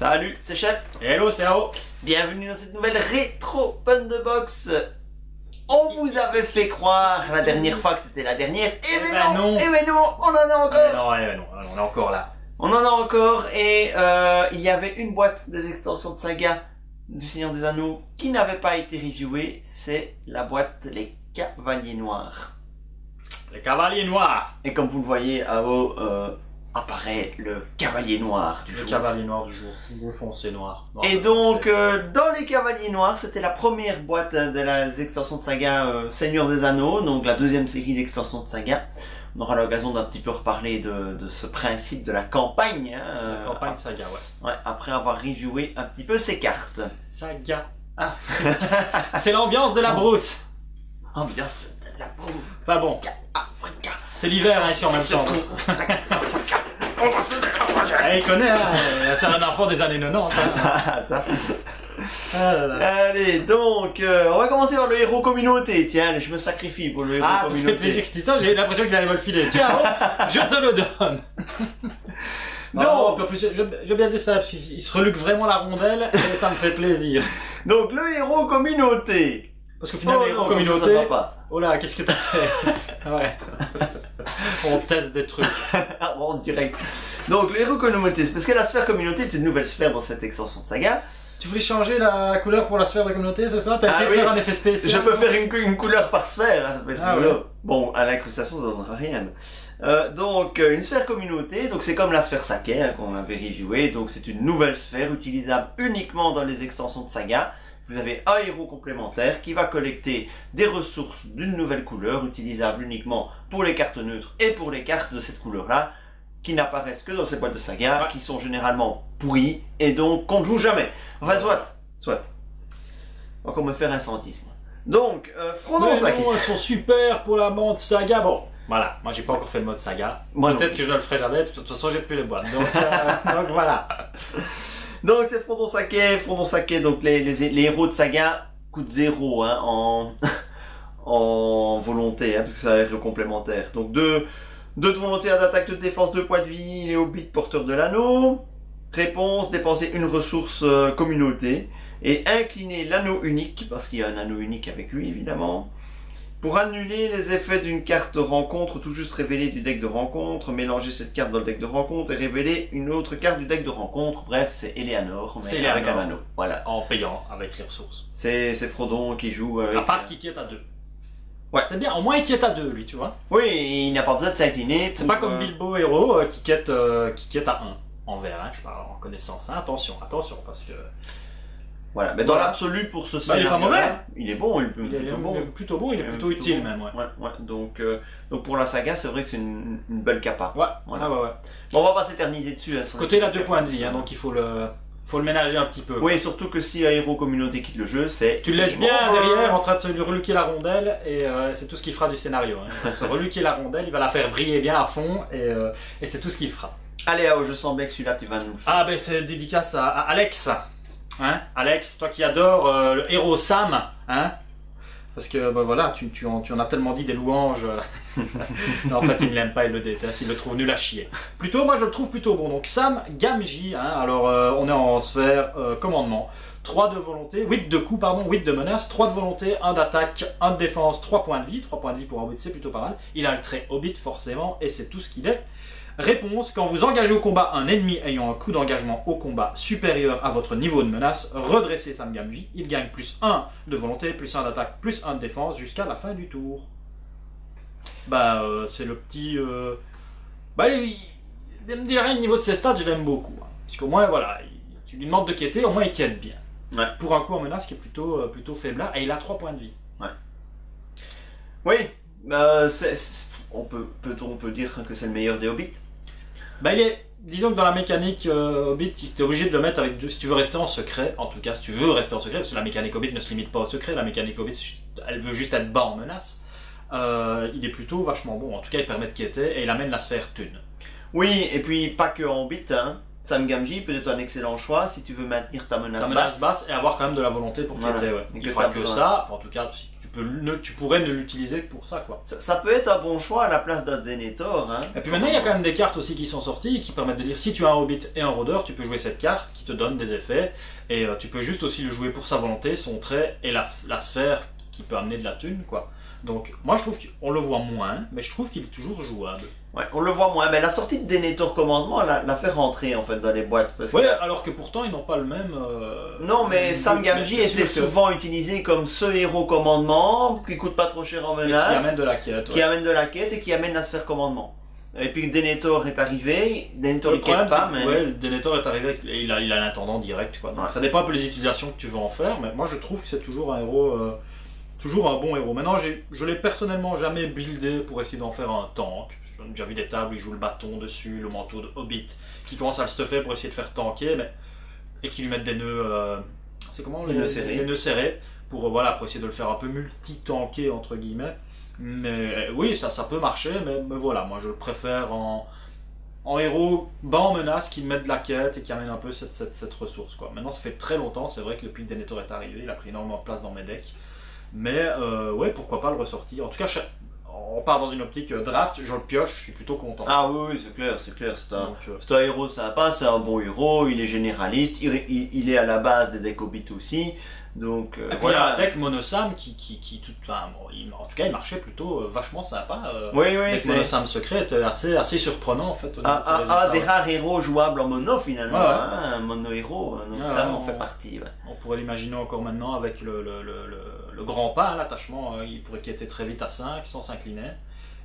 Salut, c'est Chef. Hello, c'est Ao. Bienvenue dans cette nouvelle rétro Box. On vous avait fait croire la dernière fois que c'était la dernière. Et ben non, on en a encore. Non, on est encore là. On en a encore et il y avait une boîte des extensions de saga du Seigneur des Anneaux qui n'avait pas été reviewée. C'est la boîte Les Cavaliers Noirs. Les Cavaliers Noirs. Et comme vous le voyez, à haut apparaît le Cavalier Noir du jour. Le Cavalier Noir du jour. Bleu foncé noir. Et donc, dans les Cavaliers Noirs, c'était la première boîte de les extensions de saga Seigneur des Anneaux, donc la deuxième série d'extensions de saga. On aura l'occasion d'un petit peu reparler de ce principe de la campagne. Hein, la campagne saga, ouais. Ouais, après avoir reviewé un petit peu ces cartes. Saga. Ah. C'est l'ambiance de la brousse. Ambiance de la brousse. Pas bon. C'est l'hiver hein, ici en même temps. Il connaît, hein. C'est un enfant des années 90. Hein. Ça. Allez, donc, on va commencer par le héros communauté. Tiens, je me sacrifie pour le héros communauté. Ah, ça fait plaisir que tu dis ça, j'ai l'impression qu'il allait me le filer. Tiens, je te le donne. Donc, je veux bien dire ça, parce qu'il se reluque vraiment la rondelle, et ça me fait plaisir. Donc, le héros communauté. Parce qu'au final, le héros communauté... Ça va pas. Oh là, qu'est-ce que t'as fait? Ouais. On teste des trucs. En direct. Donc, le héros communauté, c'est parce que la sphère communauté est une nouvelle sphère dans cette extension de saga. Tu voulais changer la couleur pour la sphère de communauté, c'est ça? T'as essayé de faire un effet spécial? Je peux faire une couleur par sphère, hein, ça peut être rigolo. Ouais. Bon, à l'incrustation, ça donnera rien. Donc, une sphère communauté, donc c'est comme la sphère Saké hein, qu'on avait reviewé, donc c'est une nouvelle sphère utilisable uniquement dans les extensions de saga. Vous avez un héros complémentaire qui va collecter des ressources d'une nouvelle couleur, utilisable uniquement pour les cartes neutres et pour les cartes de cette couleur-là, qui n'apparaissent que dans ces boîtes de saga, qui sont généralement pourries, et donc qu'on ne joue jamais. Enfin, soit. On va encore me faire incendisme. Donc, Frodon Saké. Elles sont super pour la mode saga, bon. Voilà, moi j'ai pas encore fait le mode saga. Peut-être que je ne le ferai jamais, de toute façon j'ai plus les boîtes. Donc, donc voilà. Donc c'est Frodon Saké, donc les héros de saga coûtent 0 hein, en volonté, hein, parce que c'est un héros complémentaire. Donc 2 de volonté, 1 d'attaque, 2 de défense, 2 points de vie, les hobbits porteurs de l'anneau. Réponse, dépenser une ressource communauté et incliner l'anneau unique, parce qu'il y a un anneau unique avec lui évidemment. Pour annuler les effets d'une carte de rencontre tout juste révélée du deck de rencontre, mélanger cette carte dans le deck de rencontre et révéler une autre carte du deck de rencontre. Bref, c'est Eleanor, mais avec un anneau. Voilà. En payant avec les ressources. C'est Frodon qui joue avec... À part qui est à 2. Ouais. C'est bien, au moins il est à 2 lui, tu vois. Oui, il n'a pas besoin de s'incliner. C'est pas comme Bilbo héros qui est à 1 en vert, hein, je parle en connaissance. Hein. Attention, parce que... Voilà, mais dans l'absolu pour ce scénario, il est pas mauvais. Il est bon, il est plutôt bon, il est plutôt utile même. Ouais. Donc pour la saga, c'est vrai que c'est une belle capa. Ouais. Voilà. Ouais. Bon, on va pas s'éterniser dessus. Hein, côté là 2 points de vie, hein, donc il faut le ménager un petit peu. Oui, surtout que si un héros communauté quitte le jeu, c'est... Tu le laisses bien derrière en train de se lui reluquer la rondelle et c'est tout ce qu'il fera du scénario. Hein. Il va se reluquer la rondelle, il va la faire briller bien à fond et c'est tout ce qu'il fera. Allez, je sens bien que celui-là tu vas nous le faire. Ah ben c'est dédicace à Alex. Hein, Alex, toi qui adores le héros Sam, hein, parce que bah, voilà, tu en as tellement dit des louanges. Non, en fait, il ne l'aime pas, il le déteste, il le trouve nul à chier. Plutôt, moi je le trouve plutôt bon. Donc Sam Gamgee, hein, alors on est en sphère commandement. 3 de volonté, 8 de coups, pardon, 8 de menace, 3 de volonté, 1 d'attaque, 1 de défense, 3 points de vie. 3 points de vie pour un hobbit, c'est plutôt pas mal. Il a le trait hobbit forcément, et c'est tout ce qu'il est. Réponse, quand vous engagez au combat un ennemi ayant un coût d'engagement au combat supérieur à votre niveau de menace, redressez Sam Gamgee, il gagne plus 1 de volonté, plus 1 d'attaque, plus 1 de défense jusqu'à la fin du tour. Bah, c'est le petit... Bah, il me dit rien, au niveau de ses stats, je l'aime beaucoup. Hein, parce qu'au moins, voilà, tu lui demandes de quitter, au moins il quitte bien. Ouais. Pour un coup en menace qui est plutôt faible, et il a 3 points de vie. Ouais. Oui, on peut dire que c'est le meilleur des hobbits. Bah disons que dans la mécanique Hobbit, tu es obligé de le mettre avec si tu veux rester en secret, en tout cas si tu veux rester en secret, parce que la mécanique Hobbit ne se limite pas au secret, la mécanique Hobbit elle veut juste être bas en menace, il est plutôt vachement bon, en tout cas il permet de quitter et il amène la sphère thune. Oui, et puis pas que en Hobbit, hein. Sam Gamgee peut être un excellent choix si tu veux maintenir ta menace basse. Et avoir quand même de la volonté pour quitter, ouais. Il fera que ça, en tout cas tu pourrais ne l'utiliser que pour ça, quoi. Ça peut être un bon choix à la place d'un Denethor. Hein. Et puis maintenant, il y a quand même des cartes aussi qui sont sorties et qui permettent de dire si tu as un Hobbit et un rôdeur, tu peux jouer cette carte qui te donne des effets. Et tu peux juste aussi le jouer pour sa volonté, son trait et la sphère qui peut amener de la thune, quoi. Donc, moi je trouve qu'on le voit moins, mais je trouve qu'il est toujours jouable. Ouais, on le voit moins. Mais la sortie de Denethor Commandement, l'a fait rentrer en fait dans les boîtes. Parce Ouais, que... alors que pourtant ils n'ont pas le même. Non, mais Sam Gamgee était sûr souvent utilisé comme ce héros commandement qui coûte pas trop cher en qui menace, amène de la quête. qui amène de la quête et qui amène la sphère commandement. Et puis Denethor est arrivé. Denethor Le il quête problème, pas, c'est que mais. ouais, le Denethor est arrivé et il a un intendant direct, quoi. Donc, Ouais. ça dépend un peu des utilisations que tu veux en faire, mais moi je trouve que c'est toujours un héros. Toujours un bon héros. Maintenant, je l'ai personnellement jamais buildé pour essayer d'en faire un tank. J'ai déjà vu des tables où il joue le bâton dessus, le manteau de Hobbit, qui commence à le stuffer pour essayer de faire tanker, et qui lui mettent des nœuds. C'est comment Des nœuds serrés. Les nœuds serrés pour essayer de le faire un peu multi-tanker entre guillemets. Mais oui, ça peut marcher, mais voilà, moi je le préfère en héros bas en menace qui met de la quête et qui amène un peu cette ressource, quoi. Maintenant, ça fait très longtemps, c'est vrai que depuis que Denethor est arrivé, il a pris énormément de place dans mes decks. Mais ouais, pourquoi pas le ressortir. En tout cas, on part dans une optique draft, je le pioche, je suis plutôt content. Ah oui, c'est clair, c'est clair. Donc, C'est un héros sympa, c'est un bon héros, il est généraliste, il est à la base des decks Hobbit aussi. Donc et puis voilà. il y a un deck Monosam en tout cas il marchait plutôt vachement sympa. Oui, Le oui, deck c'est Monosam secret était assez surprenant en fait. Au niveau de ses résultats, des ouais. rares héros jouables en mono finalement, Ouais, ouais. hein, un mono héros, donc Ouais, ça ouais, en fait partie. Ouais. On pourrait l'imaginer encore maintenant avec le grand pas, hein, l'attachement, il pourrait quitter très vite à 5 sans s'incliner.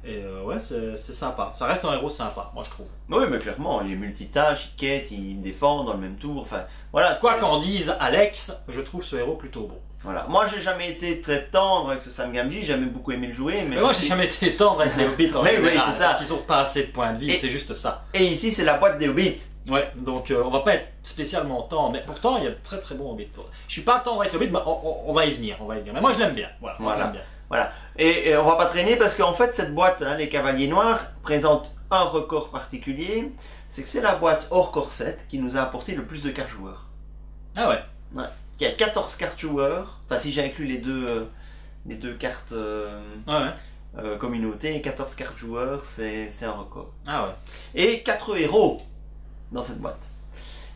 Et ouais, c'est sympa. Ça reste un héros sympa, moi je trouve. Oui, mais clairement, il est multitâche, il quête, il défend dans le même tour. Enfin, voilà. Quoi qu'en dise Alex, je trouve ce héros plutôt beau. Voilà. Moi, j'ai jamais été très tendre avec ce Sam Gamgee, j'ai jamais beaucoup aimé le jouer. Mais moi j'ai jamais été tendre avec les Hobbits en Oui, général, oui, c'est ça. parce qu'ils ont pas assez de points de vie, Et- c'est juste ça. Et ici, c'est la boîte des Hobbits. Ouais, donc on va pas être spécialement tendre, mais pourtant il y a de très très bons Hobbits. Je suis pas tendre avec le Hobbit, mais on va y venir, Mais moi je l'aime bien, voilà. Moi, je l'aime bien. Voilà. Et on va pas traîner parce qu'en fait, cette boîte, hein, les Cavaliers Noirs, présente un record particulier. C'est que c'est la boîte hors corset qui nous a apporté le plus de cartes joueurs. Ah ouais. Il y a 14 cartes joueurs. Enfin, si j'ai inclus les deux cartes communauté, 14 cartes joueurs, c'est un record. Ah ouais. Et 4 héros dans cette boîte.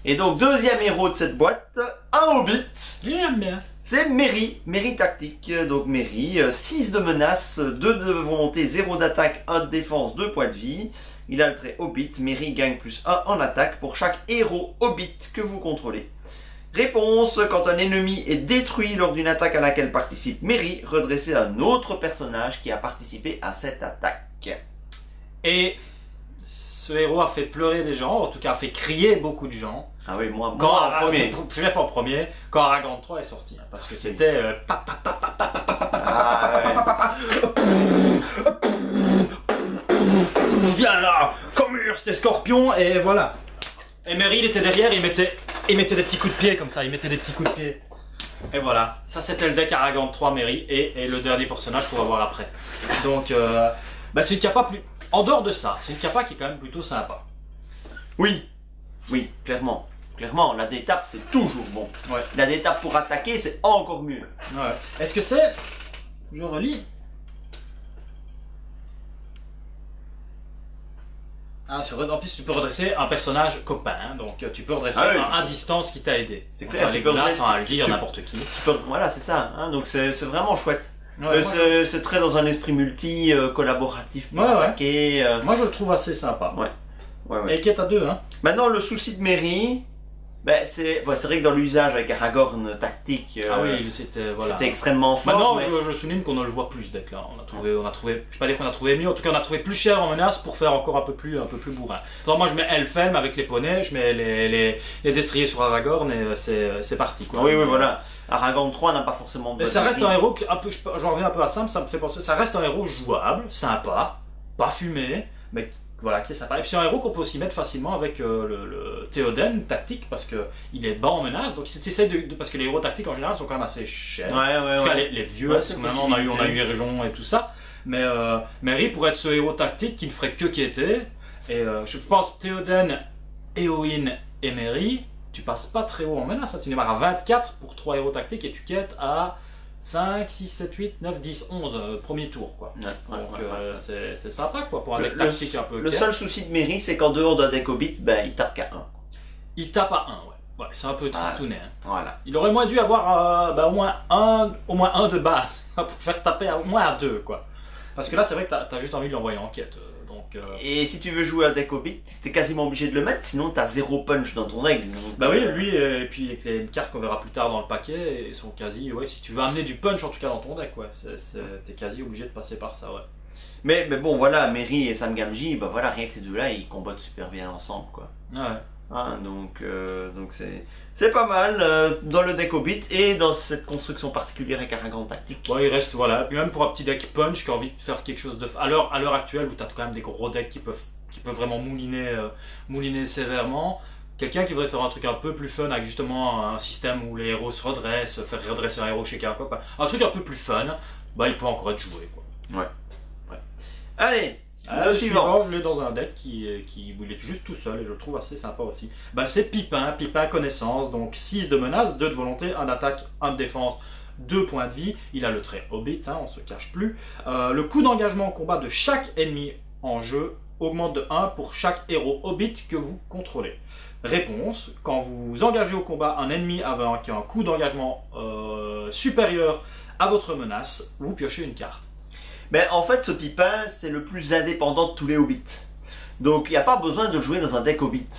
Et donc, deuxième héros de cette boîte, un Hobbit. J'aime bien. C'est Merry tactique. Donc Merry, 6 de menace, 2 de volonté, 0 d'attaque, 1 de défense, 2 points de vie. Il a le trait Hobbit. Merry gagne plus 1 en attaque pour chaque héros Hobbit que vous contrôlez. Réponse, quand un ennemi est détruit lors d'une attaque à laquelle participe Merry, redressez un autre personnage qui a participé à cette attaque. Et ce héros a fait pleurer des gens, en tout cas a fait crier beaucoup de gens. Ah oui, moi Quand en premier. Je l'ai pas en premier, quand Aragorn 3 est sorti, hein, parce que c'était Ah viens là, comme c'était Scorpion et voilà. Et Merry il était derrière, il mettait des petits coups de pied comme ça, il mettait des petits coups de pied. Et voilà, ça c'était le deck Aragorn 3 Merry et le dernier personnage qu'on va voir après. Donc c'est une capa plus. En dehors de ça, c'est une capa qui est quand même plutôt sympa. oui, oui, clairement. Clairement, la détape c'est toujours bon. Ouais. La détape pour attaquer c'est encore mieux. Ouais. Est-ce que c'est. Je relis. Ah, en plus, tu peux redresser un personnage copain, hein, donc tu peux redresser à distance qui t'a aidé. C'est clair, Les tu peux là, redresser- sans le dire, tu- n'importe qui. Voilà, c'est ça. Hein, donc c'est vraiment chouette. Ouais, C'est très dans un esprit multi, collaboratif pour Ouais, ouais. attaquer. moi, je le trouve assez sympa. Ouais. Ouais. Et qui est à deux, hein. Maintenant, le souci de Merry, ben, c'est vrai que dans l'usage avec Aragorn tactique, Ah oui, c'était. Voilà. c'était extrêmement fort. Maintenant, mais- je souligne qu'on ne le voit plus ce deck là. On a trouvé, je vais pas dire qu'on a trouvé mieux, en tout cas on a trouvé plus cher en menace pour faire encore un peu plus bourrin. Alors moi je mets Elfhelm avec les poneys, je mets les destriers sur Aragorn et c'est parti quoi. Oui, voilà. Aragorn 3 n'a pas forcément Mais de ça reste tactique. un héros, j'en reviens un peu à ça, mais ça me fait penser, ça reste un héros jouable, sympa, pas fumé, mais voilà, qui est sympa. Et puis c'est un héros qu'on peut aussi mettre facilement avec le Théoden tactique, parce que il est bas en menace, donc parce que les héros tactiques en général sont quand même assez chers. Ouais, En tout cas, les vieux, Ouais, parce c'est que maintenant on a eu possibilité. Région et tout ça. Mais Merry pourrait être ce héros tactique qui ne ferait que quitter. Et je pense Théoden, Éowyn et Merry, tu passes pas très haut en menace. Hein. Tu démarres à 24 pour 3 héros tactiques et tu quittes à 5, 6, 7, 8, 9, 10, 11, premier tour quoi. Ouais, Donc ouais. c'est sympa quoi pour un deck tactique un peu. Le seul souci de Mary, c'est qu'en dehors d'un deck Hobbit, ben, il tape qu'à 1. Il tape à 1, ouais. Ouais, c'est un peu tristounet. Hein. Voilà. Il aurait moins dû avoir au moins un de base pour faire taper au moins à 2 quoi. Parce que là c'est vrai que t'as juste envie de l'envoyer en quête. Et si tu veux jouer un deck Hobbit, t'es quasiment obligé de le mettre, sinon t'as 0 punch dans ton deck. Donc, bah oui, lui, et puis avec les cartes qu'on verra plus tard dans le paquet, ils sont quasi, ouais, si tu veux amener du punch en tout cas dans ton deck, ouais, t'es quasi obligé de passer par ça, ouais. Mais bon, voilà, Mary et Sam Gamgee, bah voilà, rien que ces deux-là, ils combattent super bien ensemble, quoi. Ouais. Hein, donc c'est pas mal dans le deck Hobbit et dans cette construction particulière avec Aragorn tactique. Ouais, il reste, voilà, puis même pour un petit deck punch qui a envie de faire quelque chose de... À l'heure actuelle où t'as quand même des gros decks qui peuvent vraiment mouliner sévèrement, quelqu'un qui voudrait faire un truc un peu plus fun avec justement un système où les héros se redressent, faire redresser un héros chez quelqu'un, un truc un peu plus fun, bah il peut encore être joué, quoi. Ouais. Allez, le suivant, je l'ai dans un deck où il est juste tout seul et je le trouve assez sympa aussi. Bah, c'est Pipin connaissance, donc 6 de menace, 2 de volonté, 1 d'attaque, 1 de défense, 2 points de vie. Il a le trait Hobbit, hein, on se cache plus. Le coût d'engagement en combat de chaque ennemi en jeu augmente de 1 pour chaque héros Hobbit que vous contrôlez. Réponse, quand vous engagez au combat un ennemi avec un coût d'engagement supérieur à votre menace, vous piochez une carte. Mais en fait, ce Pipin, c'est le plus indépendant de tous les Hobbits. Donc, il n'y a pas besoin de le jouer dans un deck Hobbit.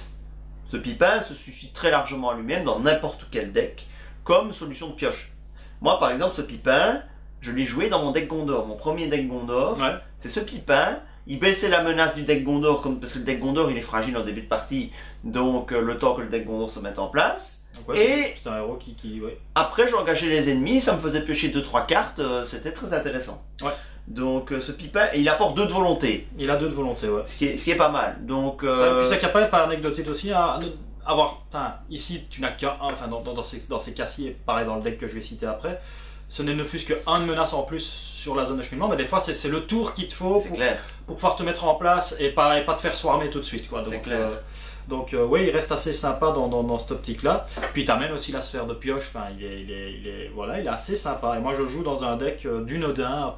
Ce Pipin se suffit très largement à lui-même dans n'importe quel deck, comme solution de pioche. Moi, par exemple, ce Pipin, je l'ai joué dans mon deck Gondor. Mon premier deck Gondor, ouais. C'est ce Pipin. Il baissait la menace du deck Gondor, parce que le deck Gondor, il est fragile en début de partie. Donc, le temps que le deck Gondor se mette en place. Ouais, et c'est un héros qui ouais. Après, j'engageais les ennemis, ça me faisait piocher 2-3 cartes. C'était très intéressant. Ouais. Donc ce Pipin, il apporte 2 de volonté. Il a 2 de volonté, ouais. Ce qui est pas mal. Donc, puis ça capable par anecdotique aussi à avoir. Enfin, ici tu n'as qu'un. Enfin, dans ces cas-ci, et pareil dans le deck que je vais citer après, ce ne fût-ce qu'un de menace en plus sur la zone de cheminement, mais des fois c'est le tour qu'il te faut pour pouvoir te mettre en place et pas te faire swarmer tout de suite, quoi. C'est clair. Donc oui, il reste assez sympa dans cette optique-là. Puis t'amènes aussi la sphère de pioche. Enfin, il est assez sympa. Et moi, je joue dans un deck d'Unodin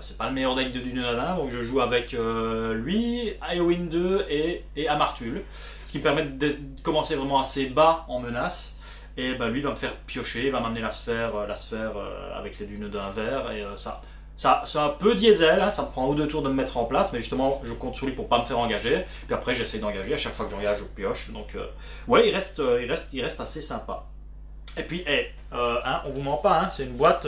c'est pas le meilleur deck de Dunodin, donc je joue avec lui, Éowyn 2 et Amartul, ce qui me permet de commencer vraiment assez bas en menace. Et bah, lui va me faire piocher, il va m'amener la sphère avec les Dunodins verts et ça, c'est un peu diesel, hein, ça me prend 1 ou 2 tours de me mettre en place, mais justement, je compte sur lui pour pas me faire engager. Puis après, j'essaie d'engager. À chaque fois que j'engage, je pioche. Donc, ouais, il reste assez sympa. Et puis, hein, on vous ment pas, hein, c'est une boîte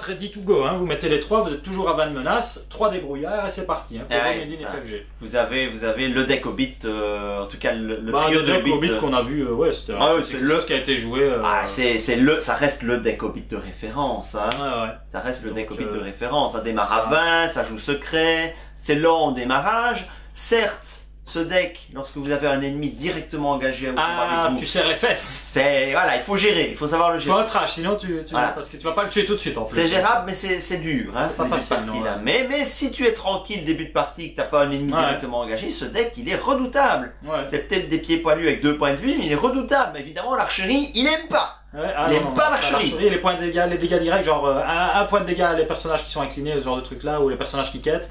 ready to go. Hein, vous mettez les 3, vous êtes toujours à 20 de menaces, 3 débrouillards et c'est parti. Hein, pour FFG. Vous avez le deck Hobbit, en tout cas le trio de Hobbit qu'on a vu, ouais, c'était quelque chose qui a été joué. Ça reste le deck Hobbit de référence. Hein. Ouais. Ça reste le deck Hobbit de référence. Ça démarre à 20, ça joue secret, c'est lent au démarrage. Certes, ce deck, lorsque vous avez un ennemi directement engagé au combat avec vous, tu serres les fesses. Voilà, il faut gérer, il faut savoir le gérer. Il faut un trash, sinon voilà. Parce que tu vas pas le tuer tout de suite en plus. C'est gérable, mais c'est dur, hein, c'est pas facile. Partie, là. Mais si tu es tranquille début de partie, que t'as pas un ennemi directement engagé, ce deck il est redoutable. Ouais. C'est peut-être des pieds poilus avec 2 points de vie, mais il est redoutable. Mais évidemment, l'archerie, il aime pas. Ouais, il aime pas l'archerie. Les points de dégâts, les dégâts directs, genre un point de dégâts les personnages qui sont inclinés, ce genre de truc là, ou les personnages qui quêtent.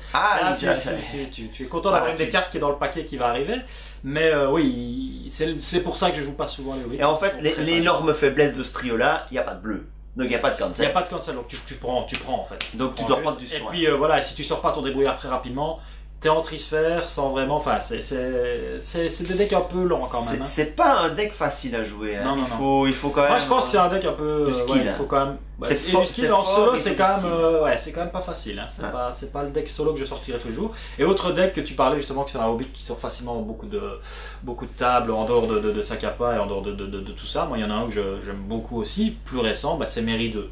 Tu es content d'avoir une des cartes qui est dans le paquet qui va arriver. Mais oui, c'est pour ça que je joue pas souvent les Hobbits. Et en fait, l'énorme faiblesse de ce trio là, il n'y a pas de bleu. Donc il n'y a pas de cancel. Il n'y a pas de cancel, donc tu prends en fait. Donc tu dois prendre du soin. Et puis voilà, si tu sors pas ton débrouillard très rapidement, t'es en trisphère sans vraiment. Enfin, c'est des decks un peu lents quand même. C'est pas un deck facile à jouer. Hein. Non. Il faut quand même. Moi je pense que c'est un deck un peu. Skill, il faut quand même. C'est fort. En solo, c'est quand même. Pas facile. Hein. C'est pas le deck solo que je sortirai tous les jours. Et autre deck que tu parlais justement, que c'est un Hobbit qui sort facilement beaucoup de tables en dehors de Sakapa et en dehors de tout ça. Moi, il y en a un que j'aime beaucoup aussi, plus récent, c'est Mary 2.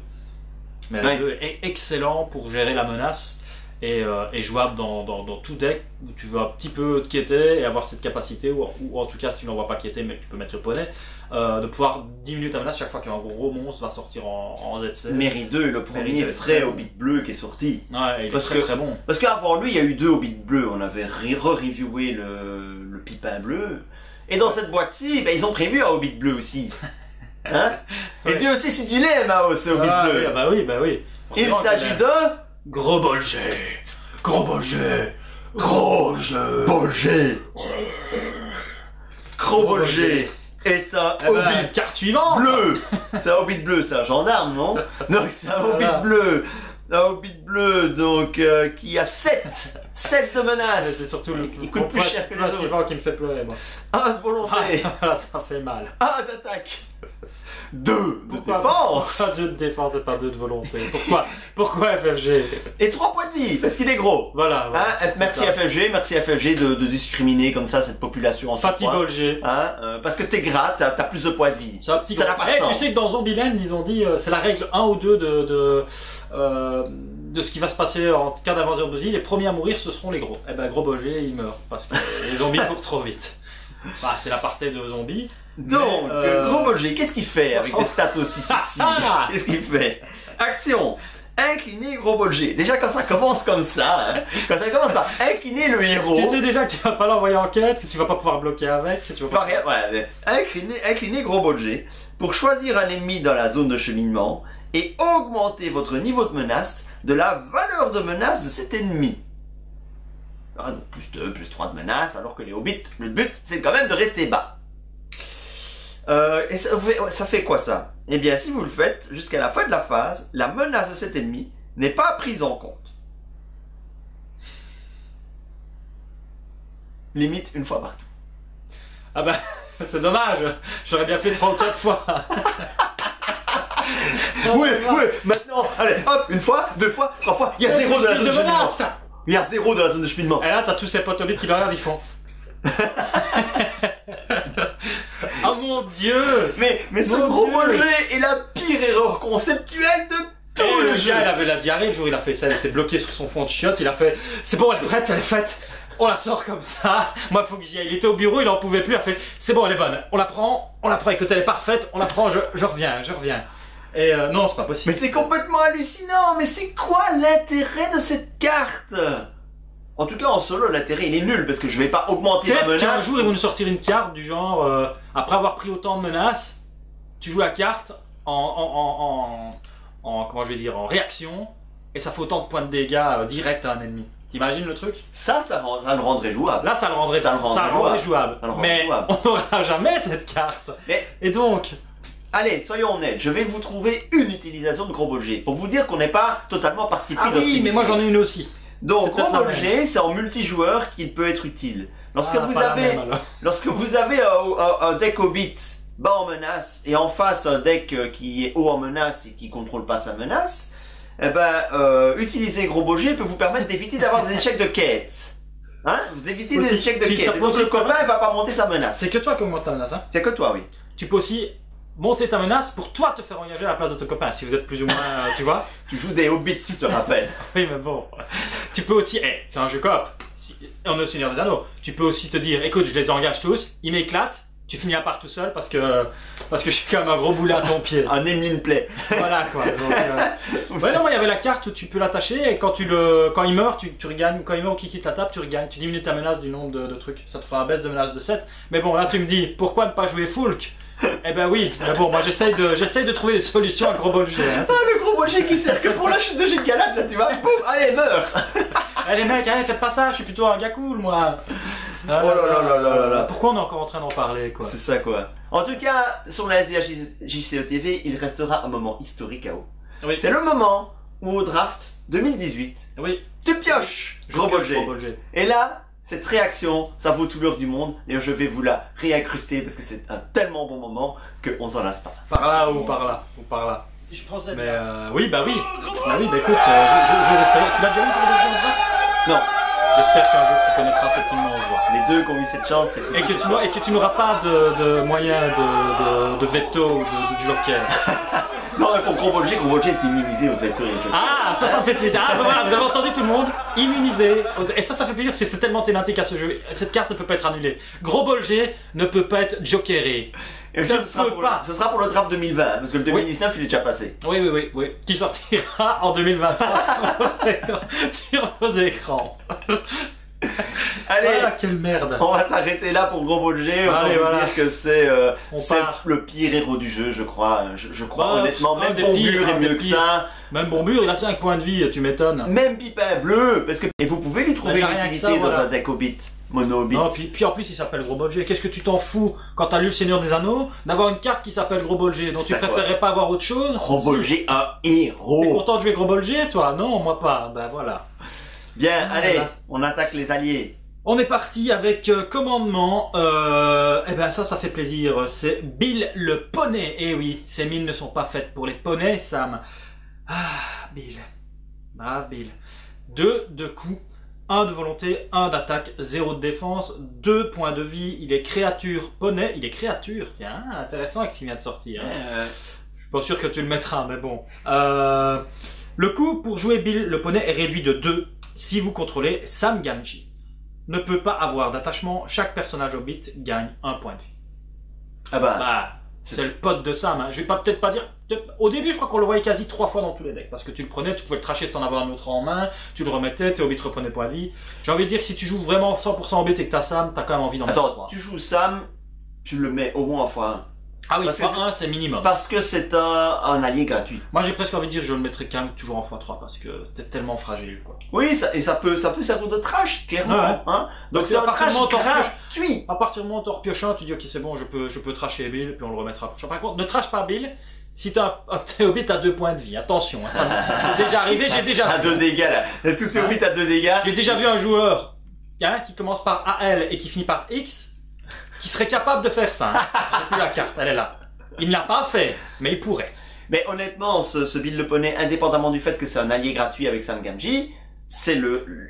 Mary 2 est excellent pour gérer la menace. Et jouable dans tout deck où tu veux un petit peu te quitter et avoir cette capacité, ou en tout cas si tu n'envoies pas quitter mais tu peux mettre le poney, de pouvoir diminuer ta menace chaque fois qu'un gros monstre va sortir en ZC. Mary 2 est le premier vrai Hobbit bleu qui est sorti. Ouais, il est très bon. Parce qu'avant lui il y a eu 2 Hobbits bleus, on avait re-reviewé le Pipin bleu, et dans cette boîte-ci ils ont prévu un Hobbit bleu aussi. Hein? Et Ouais. Dieu aussi si tu l'aimes, Mao, ce Hobbit Ah, bleu. oui, bah oui, bah oui. Il s'agit de... Gros Bolger. Gros Bolger. Gros Bolger. Bolger. Gros-Bolger est un Eh ben, Hobbit carte suivante. bleu. C'est un Hobbit bleu, c'est un gendarme, non? Donc c'est un Hobbit Voilà. bleu. Un Hobbit bleu, donc, qui a 7 de menaces. C'est surtout le Il coûte plus cher que les autres. suivant qui me fait pleurer, moi. 1 de volonté, Voilà, ça fait mal. 1 d'attaque, 2 de Pourquoi défense, 2 de défense et pas 2 de volonté? Pourquoi FFG? et 3 points de vie, parce qu'il est gros. Voilà. voilà, Hein, c'est merci ça. FFG de discriminer comme ça cette population en Fatih surpoids. Bolger. Hein, parce que t'es gras, t'as plus de points de vie. C'est un petit Ça n'a pas de Eh, sens. tu sais que dans Zombieland, ils ont dit, c'est la règle 1 ou 2 de ce qui va se passer en cas d'invasion de zombies. Les premiers à mourir, ce seront les gros. Eh ben, Gros Bolger, il meurt. Parce que les zombies courent trop vite. Bah, c'est la partie de zombies. Donc, Mais, Gros Bolger, qu'est-ce qu'il fait avec des stats aussi sexy? Ah Qu'est-ce qu'il fait? Action! Incliner Gros Bolger. Déjà, quand ça commence comme ça, hein, quand ça commence par incliner le héros. Tu sais déjà que tu vas pas l'envoyer en quête, que tu vas pas pouvoir bloquer avec, que tu vas Tu vas pas... rien- ouais, mais incliner Gros Bolger pour choisir un ennemi dans la zone de cheminement et augmenter votre niveau de menace de la valeur de menace de cet ennemi. Ah, donc plus 2, plus 3 de menace, alors que les hobbits, le but, c'est quand même de rester bas. Et ça fait quoi ça? Eh bien, si vous le faites, jusqu'à la fin de la phase, la menace de cet ennemi n'est pas prise en compte. Limite une fois partout. Ah bah, c'est dommage. J'aurais bien fait 3 ou 4 fois. Oui, oui, maintenant, allez, hop, une fois, 2 fois, 3 fois, il y a 0 de la zone de cheminement. menace. Il y a 0 de la zone de cheminement. Et là, t'as tous ces potes hobbits qui le regardent, ils font... Oh mon dieu! Mais ce Mon Gros Dieu. Bolger est la pire erreur conceptuelle de tout Et le le jeu. gars, il avait la diarrhée, le jour où il a fait ça, il était bloqué sur son fond de chiottes, il a fait, c'est bon, elle est prête, elle est faite, on la sort comme ça, moi faut que j'y aille. Il était au bureau, il en pouvait plus, il a fait, c'est bon, elle est bonne, on la prend, écoute, elle est parfaite, on la prend, je reviens. Et non, c'est pas possible. Mais c'est complètement hallucinant. Mais c'est quoi l'intérêt de cette carte? En tout cas, en solo, l'intérêt il est nul parce que je vais pas augmenter ma Peut-être qu'un menace. jour ils vont nous sortir une carte du genre, après avoir pris autant de menaces, tu joues la carte en comment je vais dire, en réaction, et ça fait autant de points de dégâts direct à un ennemi. T'imagines le truc? Ça le rendrait jouable. Là, ça le rendrait, Ça le rendrait jouable. Ça le rendrait Mais jouable. on n'aura jamais cette carte. Mais Et donc, allez, soyons honnêtes. Je vais vous trouver une utilisation de Gros Bolger pour vous dire qu'on n'est pas totalement parti pris ah dans cette oui, mais moi émission. j'en ai une aussi. Donc, C'est peut-être Gros la Bolger, c'est en multijoueur qu'il peut être utile. Lorsque Ah, vous pas la avez même, alors. Lorsque vous avez un deck Hobbit bas en menace et en face un deck qui est haut en menace et qui contrôle pas sa menace, eh ben, utiliser Gros Bolger peut vous permettre d'éviter d'avoir des échecs de quête. Hein? Vous évitez des Aussi, échecs de ça quête. peut Et donc aussi le copain, il va pas monter sa menace. C'est que toi qui augmente ta menace. Hein. C'est que toi, oui. Tu peux aussi monter ta menace pour toi te faire engager à la place de ton copain, si vous êtes plus ou moins, tu vois. Tu joues des Hobbits, tu te rappelles. Oui, mais bon. Tu peux aussi, c'est un jeu coop. On est au Seigneur des Anneaux. Tu peux aussi te dire, écoute, je les engage tous, ils m'éclatent, tu finis la part tout seul parce que je suis comme un gros boulet à ton pied. Un Emily Play. Voilà, quoi. Donc, ouais, non, moi, il y avait la carte où tu peux l'attacher et quand il meurt, tu regagnes, quand il meurt ou qu'il quitte la table, tu regagnes, tu diminues ta menace du nombre de trucs. Ça te fera une baisse de menace de 7. Mais bon, là, tu me dis, pourquoi ne pas jouer Fulk? Eh ben oui, mais bon, moi j'essaye de trouver des solutions à Gros Bolger. Hein. Ah, le Gros Bolger qui sert que pour la chute de Gilgalad, là, tu vois. Boum, allez, meurs. Allez mec, allez, faites pas ça, je suis plutôt un gars cool, moi. Oh là là là là là. Pourquoi on est encore en train d'en parler, quoi? C'est ça, quoi. En tout cas, sur la SDHJCE TV, il restera un moment historique à haut. Oui. C'est le moment où au draft 2018, Oui. tu pioches Gros Bolger. Et là, cette réaction, ça vaut tout l'heure du monde, et je vais vous la réincruster parce que c'est un tellement bon moment qu'on s'en lasse pas. Par là ou par là ou par là. Je prends ça. Mais oui, bah oui. Bah oui, bah écoute, je l'espère. Tu l'as déjà vu pour le jeu? Non, J'espère qu'un jour tu connaîtras cette immense joie. les deux qui ont eu cette chance, c'est Et que tu n'auras pas de moyen de veto ou de joker. Non, mais pour Gros Bolger est immunisé au fait. Ah, ça me fait plaisir. Ah, bah voilà, vous avez entendu tout le monde. Immunisé. Et ça fait plaisir parce que c'est tellement thématique à ce jeu. Cette carte ne peut pas être annulée. Gros Bolger ne peut pas être jokeré. Et ça, ne ce sera peut pour pas. ce sera pour le draft 2020, parce que le 2019, il est déjà passé. Oui. Qui sortira en 2023 sur vos écrans. Allez, Ah, quelle merde. on va s'arrêter là pour Gros Bolger. Autant Allez, vous voilà. dire que c'est On part. le pire héros du jeu, je crois. Je crois Bah, honnêtement, un même des Bombure pires, est un des mieux que pires. ça. Même Bombure, il a 5 points de vie, tu m'étonnes. Même Pipin Bleu, parce que et vous pouvez lui trouver Mais une j'ai rien que utilité ça, dans voilà. un deck Hobbit, mono Hobbit. Non, puis en plus il s'appelle Gros Bolger. Qu'est-ce que tu t'en fous quand t'as lu le Seigneur des Anneaux d'avoir une carte qui s'appelle Gros Bolger? Donc tu Ça, quoi. préférerais pas avoir autre chose? Gros Si. Bolger, un T'es héros. content de jouer Gros Bolger, toi? Non, moi pas. Ben voilà. Bien, allez, Voilà. on attaque les alliés. On est parti avec commandement. Eh ben ça fait plaisir. C'est Bill le poney. Eh oui, ces mines ne sont pas faites pour les poneys, Sam. Ah, Bill. Brave Bill. 2 de coups, 1 de volonté, 1 d'attaque, 0 de défense, 2 points de vie. Il est créature poney. Il est créature. Tiens, intéressant avec ce qui vient de sortir. Hein. Je suis pas sûr que tu le mettras, mais bon. Le coût pour jouer Bill le poney est réduit de 2 si vous contrôlez Sam Gamgee. Ne peut pas avoir d'attachement, chaque personnage Hobbit gagne 1 point de vie. Ah bah, Bah, c'est le pote de Sam. Hein. Je vais peut-être pas dire... Au début, je crois qu'on le voyait quasi 3 fois dans tous les decks. Parce que tu le prenais, tu pouvais le tracher si t'en avais un autre en main, tu le remettais, tes Hobbits reprenaient point de vie. J'ai envie de dire que si tu joues vraiment 100% Hobbit et que t'as Sam, t'as quand même envie d'en mettre attends, 3. tu joues Sam, tu le mets au moins en x1. Ah oui, parce que fois 1, c'est minimum. Parce que c'est un allié gratuit. Moi, j'ai presque envie de dire que je le mettrais quand même toujours en x3 parce que t'es tellement fragile, quoi. Oui, ça peut servir de trash, clairement. Ouais. Hein. Donc Donc, c'est à un partir trash du moment où t'en gratuit. À partir du moment où t'en repioches un, tu dis ok c'est bon, je peux trasher Bill, puis on le remettra prochain. Par contre, ne trash pas Bill si t'as un Hobbit à 2 points de vie. Attention, hein, ça c'est déjà arrivé, j'ai déjà À vu. 2 dégâts là. Tous ces Hein? Hobbits à 2 dégâts. J'ai déjà vu un joueur qui commence par AL et qui finit par X, qui serait capable de faire ça. Hein. J'ai plus la carte, elle est là. Il ne l'a pas fait, mais il pourrait. Mais honnêtement, ce Bill le poney, indépendamment du fait que c'est un allié gratuit avec Sam Gamgee, c'est